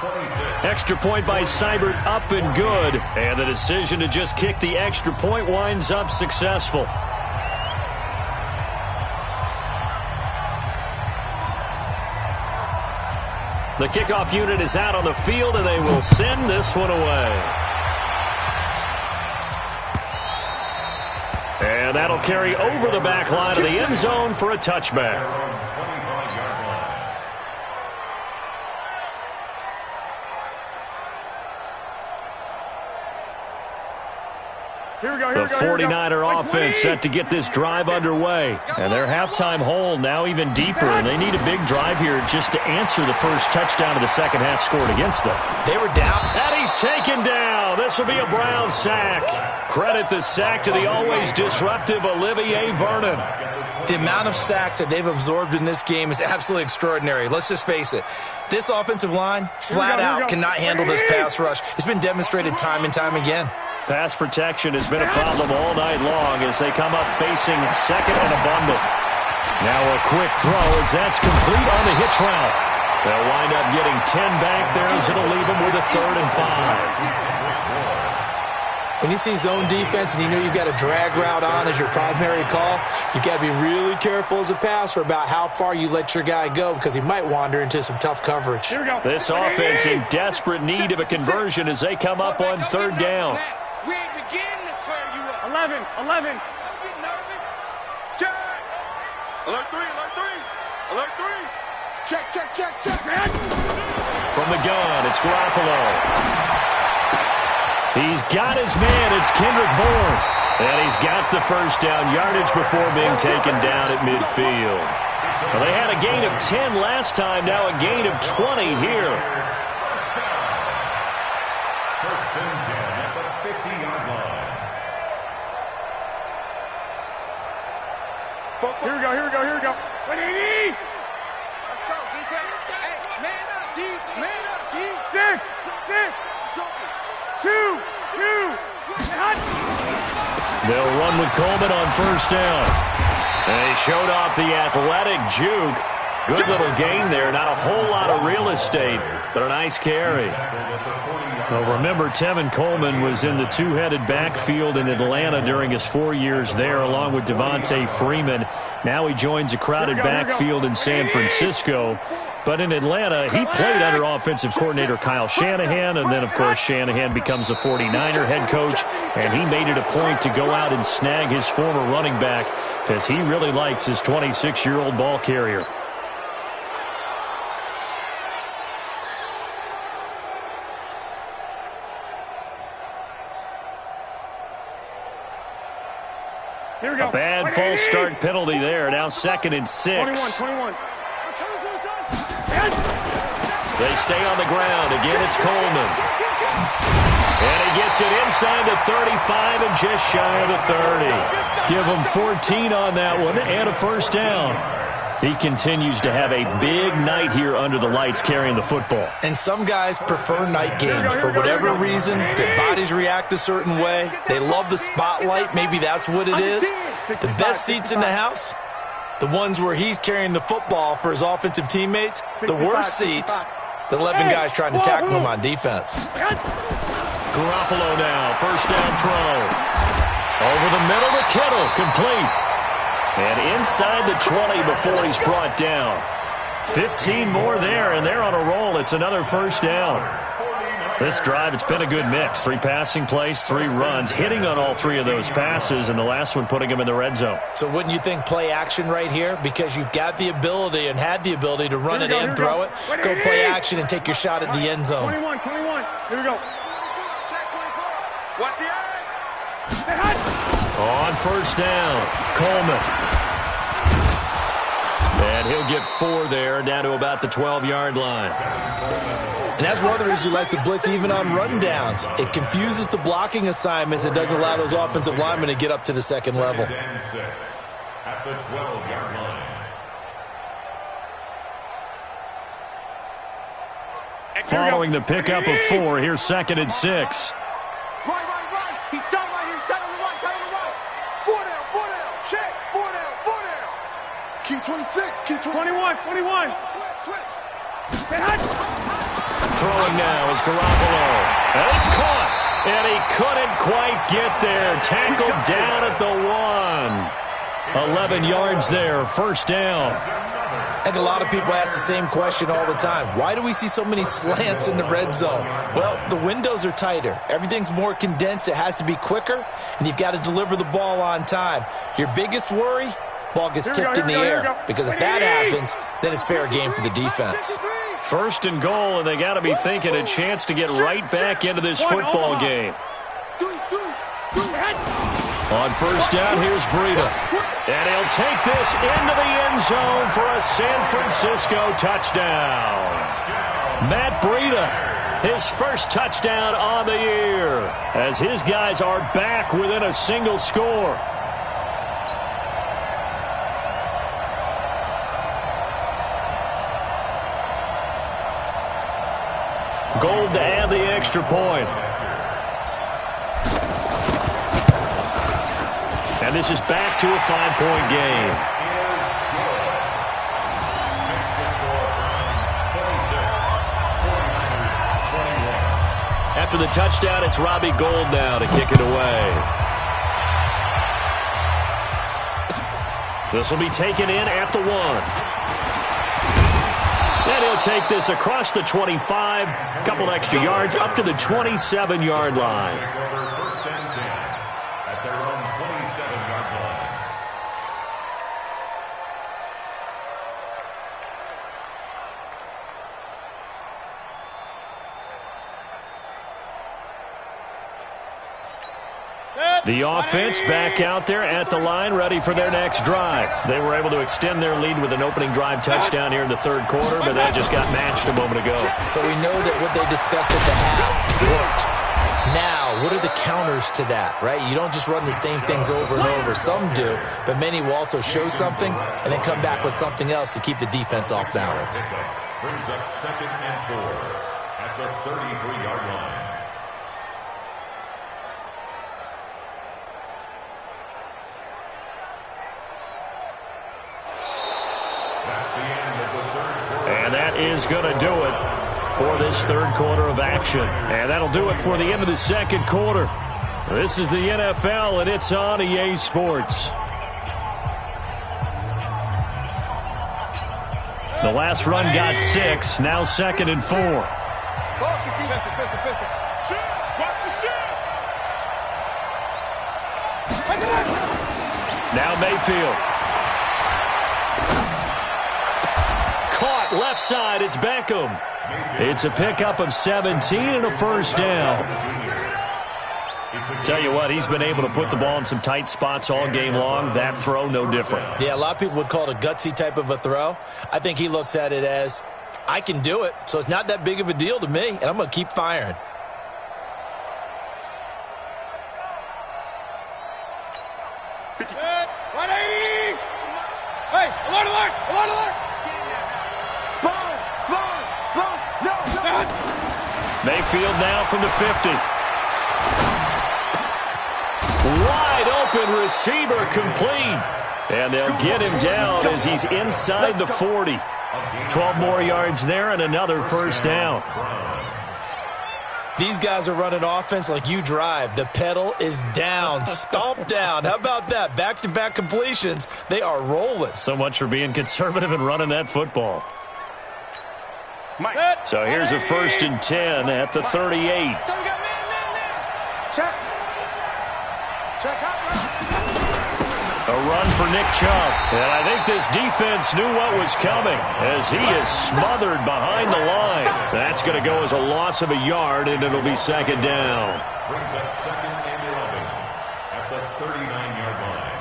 S1: Extra point by Seibert, up and good. And the decision to just kick the extra point winds up successful. The kickoff unit is out on the field, and they will send this one away. And that'll carry over the back line of the end zone for a touchback. The 49er offense set to get this drive underway. And their halftime hole now even deeper. And they need a big drive here just to answer the first touchdown of the second half scored against them.
S4: They were down.
S1: And he's taken down. This will be a Browns sack. Credit the sack to the always disruptive Olivier Vernon.
S4: The amount of sacks that they've absorbed in this game is absolutely extraordinary. Let's just face it. This offensive line, flat out, cannot handle this pass rush. It's been demonstrated time and time again.
S1: Pass protection has been a problem all night long as they come up facing 2nd and a bundle. Now a quick throw as that's complete on the hitch route. They'll wind up getting 10 back there as it'll leave them with a 3rd and 5.
S4: When you see zone defense and you know you've got a drag route on as your primary call, you've got to be really careful as a passer about how far you let your guy go because he might wander into some tough coverage.
S1: This offense in desperate need of a conversion as they come up on 3rd down.
S3: We ain't beginning to tear you up. 11.
S2: Check. Alert 3, alert 3. Alert 3. Check, check, check, check.
S1: From the gun, it's Garoppolo. He's got his man. It's Kendrick Bourne. And he's got the first down yardage before being taken down at midfield. Well, they had a gain of 10 last time, now a gain of 20 here.
S5: First and 10 at the 50-yard line.
S3: Here we go, here we go, here we go.
S2: Let's go, defense. Hey, man up, D. Man up, D.
S3: 6, 2, 2.
S1: They'll run with Coleman on first down. And he showed off the athletic juke. Good little gain there. Not a whole lot of real estate, but a nice carry. Well, remember, Tevin Coleman was in the two-headed backfield in Atlanta during his 4 years there, along with Devontae Freeman. Now he joins a crowded backfield in San Francisco. But in Atlanta, he played under offensive coordinator Kyle Shanahan, and then, of course, Shanahan becomes a 49er head coach, and he made it a point to go out and snag his former running back because he really likes his 26-year-old ball carrier.
S3: Here we go.
S1: A bad false start penalty there. Now 2nd and 6.
S3: 21.
S1: They stay on the ground. Again, it's Coleman. And he gets it inside the 35 and just shy of the 30. Give him 14 on that one and a first down. He continues to have a big night here under the lights carrying the football.
S4: And some guys prefer night games. For whatever reason, their bodies react a certain way. They love the spotlight. Maybe that's what it is. The best seats in the house, the ones where he's carrying the football for his offensive teammates. The worst seats, the 11 guys trying to tackle him on defense.
S1: Garoppolo now, first down throw. Over the middle to Kittle, complete. And inside the 20 before he's brought down. 15 more there, and they're on a roll. It's another first down. This drive, it's been a good mix. 3 passing plays, 3 runs, hitting on all 3 of those passes, and the last one putting him in the red zone.
S4: So wouldn't you think play action right here? Because you've got the ability and had the ability to run it and throw it. Go play action and take your shot at the end zone.
S3: 21. Here we go.
S2: Check 24. Watch the eye.
S1: On first down, Coleman. And he'll get 4 there, down to about the 12-yard line.
S4: And that's one of the reasons you like to blitz even on run downs. It confuses the blocking assignments. It doesn't allow those offensive linemen to get up to the second level.
S5: And 6 at the 12-yard line.
S1: Following the pickup of 4, here's 2nd and 6.
S2: Right. He's telling right here. Tell him to right. 4 down. Check. 4 down. Key 26. Key
S3: 21.
S2: Switch.
S1: Throwing now is Garoppolo. And it's caught. And he couldn't quite get there. Tackled down at the 1. 11 yards there. First down.
S4: I think a lot of people ask the same question all the time. Why do we see so many slants in the red zone? Well, the windows are tighter. Everything's more condensed. It has to be quicker, and you've got to deliver the ball on time. Your biggest worry, ball gets tipped in the air. Because if that happens, then it's fair game for the defense.
S1: First and goal, and they got to be thinking a chance to get right back into this football game. On first down, here's Breida. And he'll take this into the end zone for a San Francisco touchdown. Matt Breida, his first touchdown on the year, as his guys are back within a single score. Gold to add the extra point. And this is back to a 5-point game. After the touchdown, it's Robbie Gould now to kick it away. This will be taken in at the 1. And he'll take this across the 25, couple extra yards, up to the 27-yard line.
S5: First and 10 at their own 27-yard line.
S1: The offense back out there at the line, ready for their next drive. They were able to extend their lead with an opening drive touchdown here in the third quarter, but that just got matched a moment ago.
S4: So we know that what they discussed at the half worked. Now, what are the counters to that, right? You don't just run the same things over and over. Some do, but many will also show something and then come back with something else to keep the defense off balance.
S5: Brings up 2nd and 4 at the 33-yard line. That's the end of the third quarter.
S1: And that is going to do it for this third quarter of action. And that'll do it for the end of the second quarter. This is the NFL, and it's on EA Sports. The last run got 6, now 2nd and 4. Now Mayfield. Caught left side, it's Beckham. It's a pickup of 17 and a first down. Tell you what, he's been able to put the ball in some tight spots all game long. That throw, no different.
S4: Yeah, a lot of people would call it a gutsy type of a throw. I think he looks at it as, I can do it, so it's not that big of a deal to me, and I'm going to keep firing.
S3: Hey, alert, alert, alert, alert!
S1: Mayfield now from the 50. Wide open receiver complete. And they'll get him down as he's inside the 40. 12 more yards there and another first down.
S4: These guys are running offense like you drive. The pedal is down, stomped down. How about that? Back-to-back completions. They are rolling.
S1: So much for being conservative and running that football. So here's a 1st and 10 at the 38.
S2: So we got man. Check.
S1: A run for Nick Chubb. And I think this defense knew what was coming as he is smothered behind the line. That's going to go as a loss of a yard, and it'll be 2nd down.
S5: Brings up 2nd and 11 at the 39-yard line.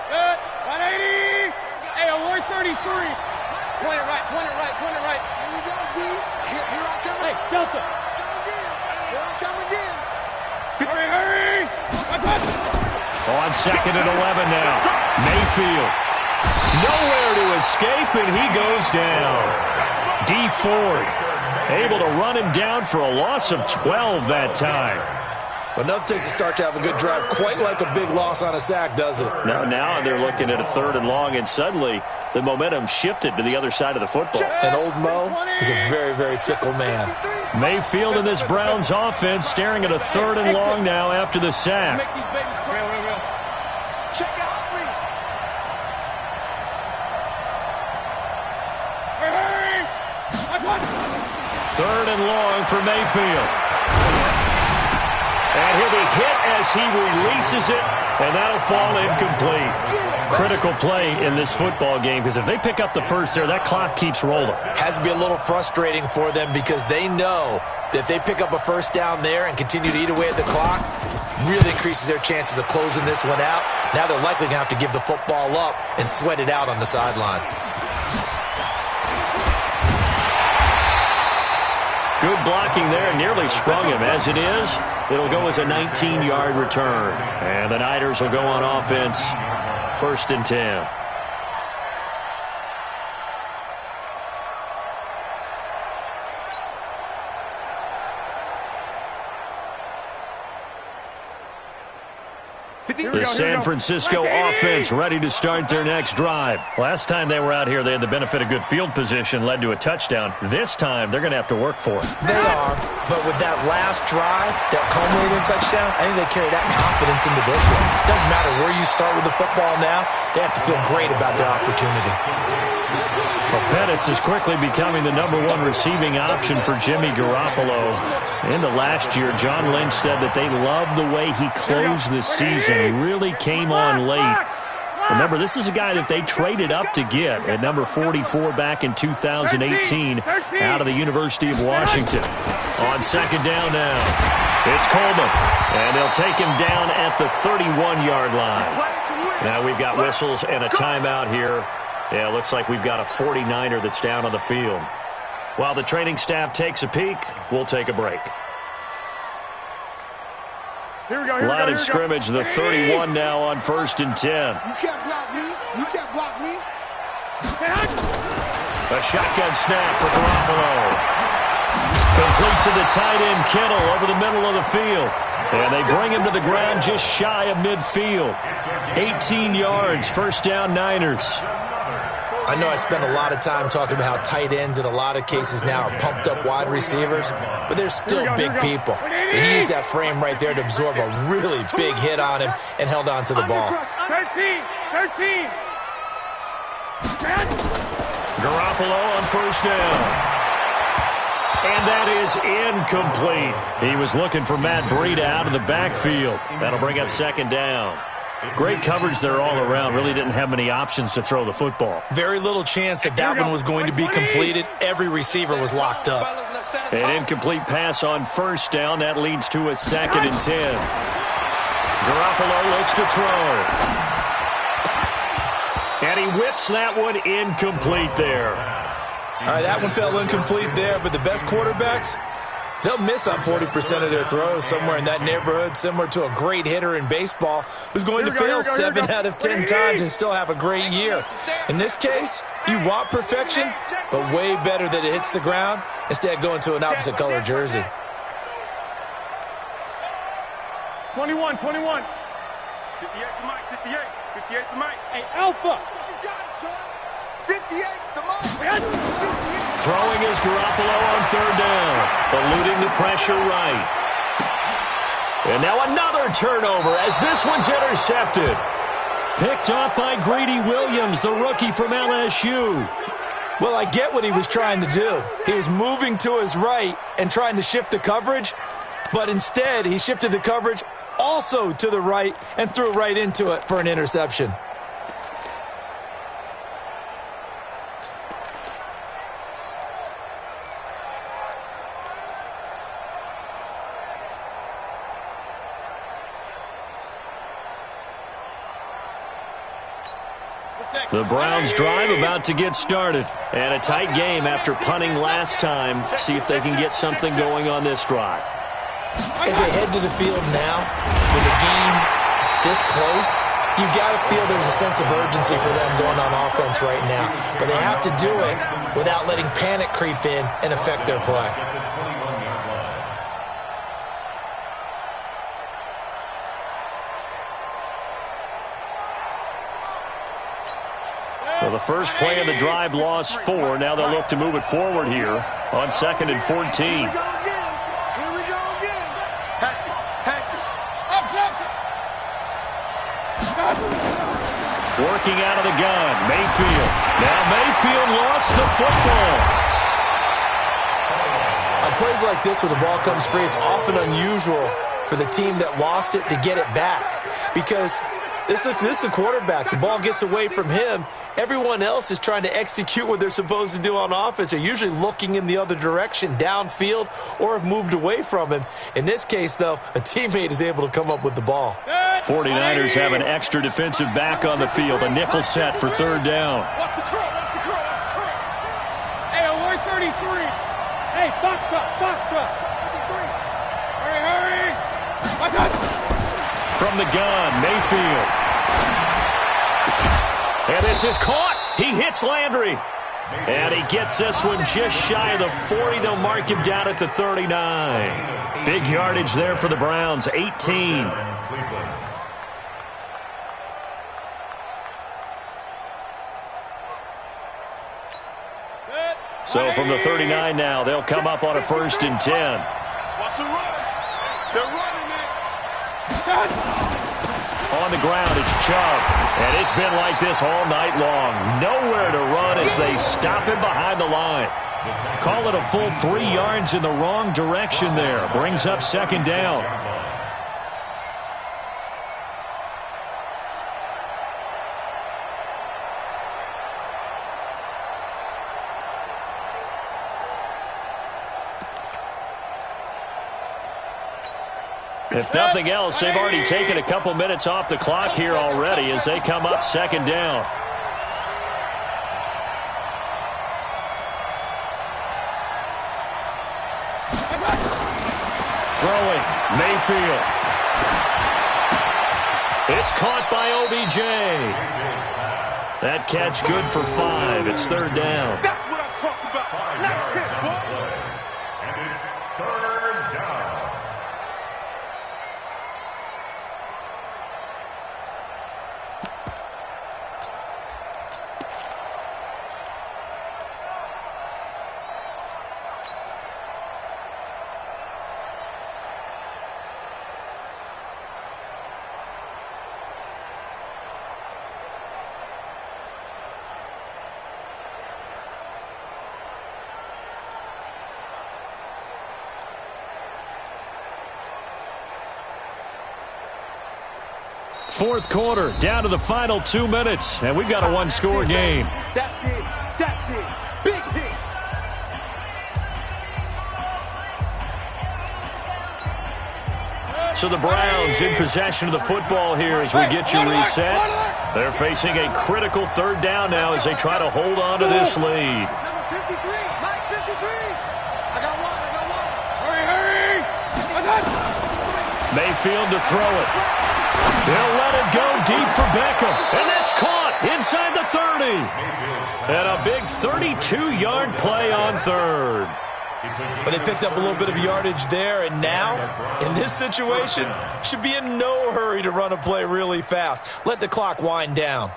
S3: Good. 180. Hey, alert 33. Point it right.
S2: Here we go, D. Here I come.
S3: Hey, Delta.
S2: Here I come again.
S3: Hurry.
S1: On 2nd and 11 now. Mayfield. Nowhere to escape, and he goes down. D Ford able to run him down for a loss of 12 that time.
S4: But nothing takes a start to have a good drive quite like a big loss on a sack, does it?
S1: Now they're looking at a 3rd and long, and suddenly the momentum shifted to the other side of the football.
S4: And old Mo is a very, very fickle man.
S1: Mayfield and this Browns offense staring at a 3rd and long now after the sack.
S3: Make these babies cry. Real.
S2: Check out me.
S3: Hurry.
S1: 3rd and long for Mayfield. And he'll be hit as he releases it, and that'll fall incomplete. Critical play in this football game, because if they pick up the first there, that clock keeps rolling.
S4: Has to be a little frustrating for them because they know that if they pick up a first down there and continue to eat away at the clock, really increases their chances of closing this one out. Now they're likely going to have to give the football up and sweat it out on the sideline.
S1: Good blocking there, nearly sprung him. As it is, it'll go as a 19-yard return. And the Niners will go on offense, 1st and 10. The San Francisco offense ready to start their next drive. Last time they were out here, they had the benefit of good field position, led to a touchdown. This time, they're going to have to work for it.
S4: They are, but with that last drive, that culminating touchdown, I think they carry that confidence into this one. Doesn't matter where you start with the football now, they have to feel great about their opportunity.
S1: Well, Pettis is quickly becoming the #1 receiving option for Jimmy Garoppolo. Into last year, John Lynch said that they loved the way he closed the season. He really came on late. Remember, this is a guy that they traded up to get at number 44 back in 2018 out of the University of Washington. On second down now, it's Coleman, and they'll take him down at the 31-yard line. Now we've got whistles and a timeout here. Yeah, it looks like we've got a 49er that's down on the field. While the training staff takes a peek, we'll take a break. Line of scrimmage, the 31 now on 1st and 10.
S2: You can't block me. You can't block me.
S1: A shotgun snap for Garoppolo. Complete to the tight end, Kittle, over the middle of the field. And they bring him to the ground just shy of midfield. 18 yards, first down, Niners.
S4: I know I spent a lot of time talking about how tight ends in a lot of cases now are pumped up wide receivers, but they're still big people. And he used that frame right there to absorb a really big hit on him and held on to the ball.
S3: 13.
S1: Garoppolo on first down. And that is incomplete. He was looking for Matt Breida out of the backfield. That'll bring up second down. Great coverage there all around. Really didn't have many options to throw the football.
S4: Very little chance that one was going to be completed. Every receiver was locked up.
S1: An incomplete pass on first down. That leads to a 2nd and 10. Garoppolo looks to throw. And he whips that one incomplete there.
S4: All right, that one fell incomplete there, but the best quarterbacks, they'll miss on 40% of their throws, somewhere in that neighborhood, similar to a great hitter in baseball who's going to fail 7 out of 10 times and still have a great year. In this case, you want perfection, but way better that it hits the ground instead of going to an opposite color jersey.
S3: 21.
S2: 58 to Mike, 58. 58 to Mike.
S3: Hey, Alpha.
S2: You got it, son. 58 to Mike.
S1: Throwing is Garoppolo on third down. Eluding the pressure right. And now another turnover as this one's intercepted. Picked up by Greedy Williams, the rookie from LSU.
S4: Well, I get what he was trying to do. He was moving to his right and trying to shift the coverage, but instead he shifted the coverage also to the right and threw right into it for an interception.
S1: The Browns drive about to get started. And a tight game after punting last time. See if they can get something going on this drive.
S4: As they head to the field now, with the game this close, you got to feel there's a sense of urgency for them going on offense right now. But they have to do it without letting panic creep in and affect their play.
S1: Well, the first play of the drive lost 4. Now they'll look to move it forward here on 2nd and 14.
S2: Here we go again. Hatchet.
S1: Working out of the gun, Mayfield. Now Mayfield lost the football.
S4: On plays like this where the ball comes free, it's often unusual for the team that lost it to get it back. Because this is a quarterback. The ball gets away from him. Everyone else is trying to execute what they're supposed to do on offense. They're usually looking in the other direction, downfield, or have moved away from him. In this case, though, a teammate is able to come up with the ball.
S1: 49ers have an extra defensive back on the field. A nickel set for third down.
S3: Hey, alert 33. Hey, Foxtrot. Hurry.
S1: From the gun, Mayfield. And this is caught. He hits Landry. And he gets this one just shy of the 40. They'll mark him down at the 39. Big yardage there for the Browns, 18. So from the 39 now, they'll come up on a 1st and 10.
S2: What's the run? They're running it.
S1: On the ground, it's Chubb. And it's been like this all night long. Nowhere to run as they stop him behind the line. Call it a full 3 yards in the wrong direction there. Brings up second down. If nothing else, they've already taken a couple minutes off the clock here already as they come up second down. Throwing, Mayfield. It's caught by OBJ. That catch good for 5. It's third down.
S2: That's what I'm talking about. Nice hit, boy.
S5: And it's third down.
S1: Fourth quarter, down to the final 2 minutes, and we've got a one-score game.
S2: That's it. That's it. Big hit.
S1: So the Browns in possession of the football here as we get you reset. They're facing a critical third down now as they try to hold on to this lead.
S2: Number 53. Mike 53. I got one.
S3: Hurry!
S1: Mayfield to throw it. They'll let it go deep for Beckham. And that's caught inside the 30. And a big 32-yard play on third.
S4: But they picked up a little bit of yardage there, and now, in this situation, should be in no hurry to run a play really fast. Let the clock wind down.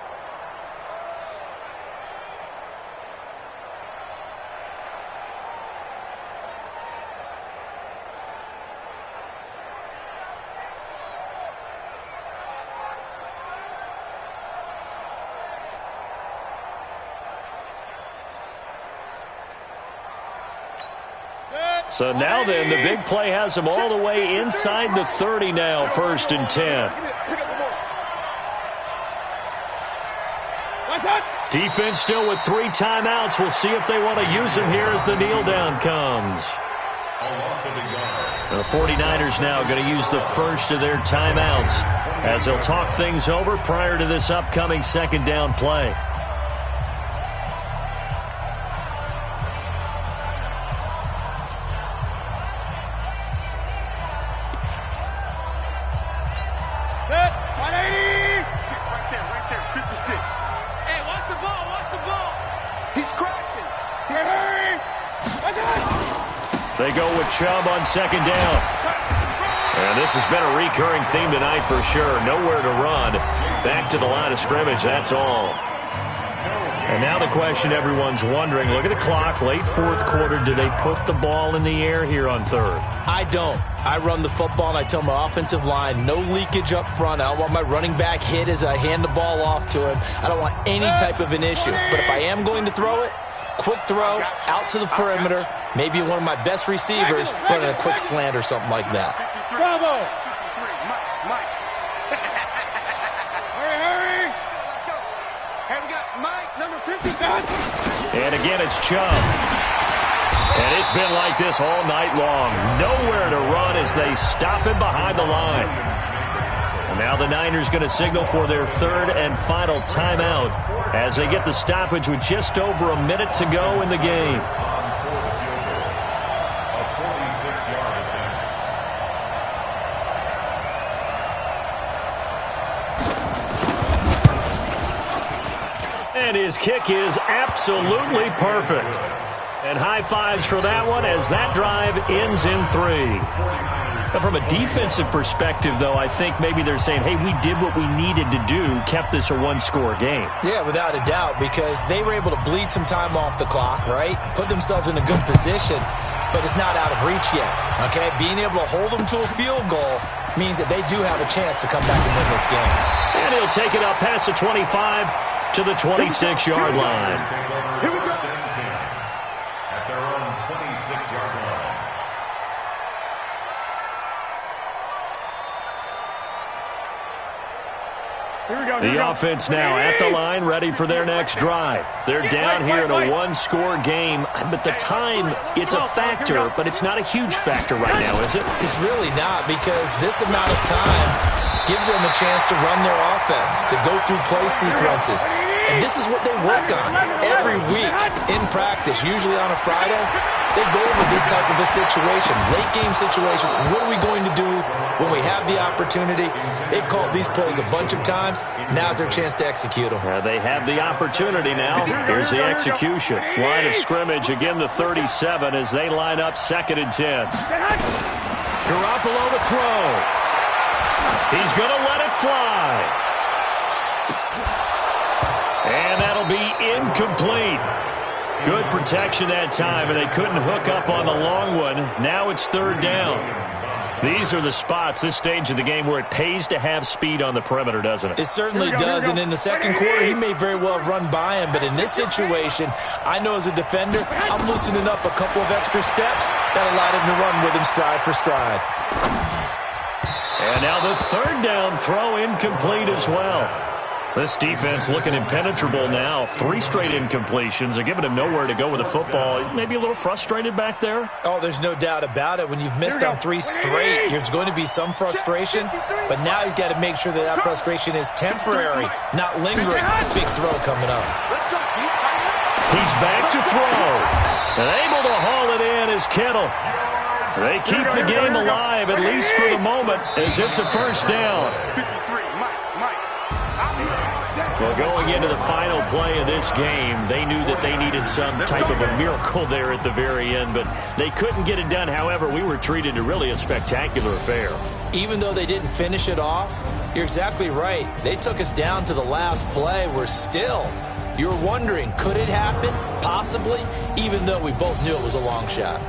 S1: So now then, the big play has them all the way inside the 30 now, 1st and 10. Defense still with 3 timeouts. We'll see if they want to use them here as the kneel down comes. The 49ers now going to use the first of their timeouts as they'll talk things over prior to this upcoming second down play. They go with Chubb on second down. And this has been a recurring theme tonight for sure. Nowhere to run. Back to the line of scrimmage, that's all. And now the question everyone's wondering, look at the clock, late fourth quarter. Do they put the ball in the air here on third?
S4: I don't. I run the football, and I tell my offensive line, no leakage up front. I don't want my running back hit as I hand the ball off to him. I don't want any type of an issue. But if I am going to throw it, quick throw, out to the perimeter, maybe one of my best receivers running a quick slant or something like that.
S3: Bravo! Hurry!
S2: Let's go. Hey, we got Mike, number 50.
S1: And again, it's Chubb. And it's been like this all night long. Nowhere to run as they stop him behind the line. And now the Niners going to signal for their third and final timeout as they get the stoppage with just over a minute to go in the game. And his kick is absolutely perfect. And high fives for that one as that drive ends in 3. But from a defensive perspective, though, I think maybe they're saying, hey, we did what we needed to do, kept this a one-score game.
S4: Yeah, without a doubt, because they were able to bleed some time off the clock, right? Put themselves in a good position, but it's not out of reach yet, okay? Being able to hold them to a field goal means that they do have a chance to come back and win this game.
S1: And he'll take it up past the 25 to the 26-yard line.
S2: Here we go.
S5: At their own 26-yard line.
S1: The offense now at the line, ready for their next drive. They're down here in a one-score game, but the time, it's a factor, but it's not a huge factor right now, is it?
S4: It's really not, because this amount of time gives them a chance to run their offense, to go through play sequences. And this is what they work on every week in practice, usually on a Friday. They go over this type of a situation, late-game situation. What are we going to do when we have the opportunity? They've called these plays a bunch of times. Now's their chance to execute them.
S1: They have the opportunity now. Here's the execution. Line of scrimmage, again the 37 as they line up 2nd and 10. Garoppolo to throw. He's going to let it fly. And that'll be incomplete. Good protection that time, and they couldn't hook up on the long one. Now it's 3rd down. These are the spots, this stage of the game, where it pays to have speed on the perimeter, doesn't it?
S4: It certainly does, and in the second quarter, he may very well run by him. But in this situation, I know as a defender, I'm loosening up a couple of extra steps that allowed him to run with him stride for stride.
S1: And now the 3rd down throw incomplete as well. This defense looking impenetrable now. 3 straight incompletions. They're giving him nowhere to go with the football. Maybe a little frustrated back there?
S4: Oh, there's no doubt about it. When you've missed on 3 straight, there's going to be some frustration. But now he's got to make sure that frustration is temporary, not lingering. Big throw coming up.
S1: He's back to throw. And able to haul it in is Kittle. They keep the game alive, at least for the moment, as it's a 1st down. Well, going into the final play of this game, they knew that they needed some type of a miracle there at the very end, but they couldn't get it done. However, we were treated to really a spectacular affair.
S4: Even though they didn't finish it off, you're exactly right. They took us down to the last play. We're still, you're wondering, could it happen? Possibly, even though we both knew it was a long shot.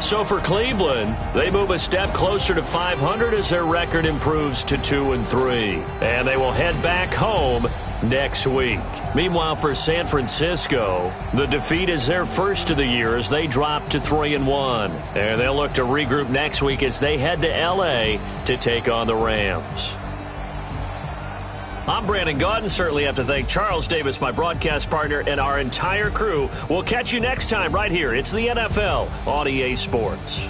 S1: So for Cleveland, they move a step closer to 500 as their record improves to 2-3. And they will head back home next week. Meanwhile, for San Francisco, the defeat is their first of the year as they drop to 3-1. And they'll look to regroup next week as they head to L.A. to take on the Rams. I'm Brandon Gaudin. Certainly have to thank Charles Davis, my broadcast partner, and our entire crew. We'll catch you next time right here. It's the NFL on EA Sports.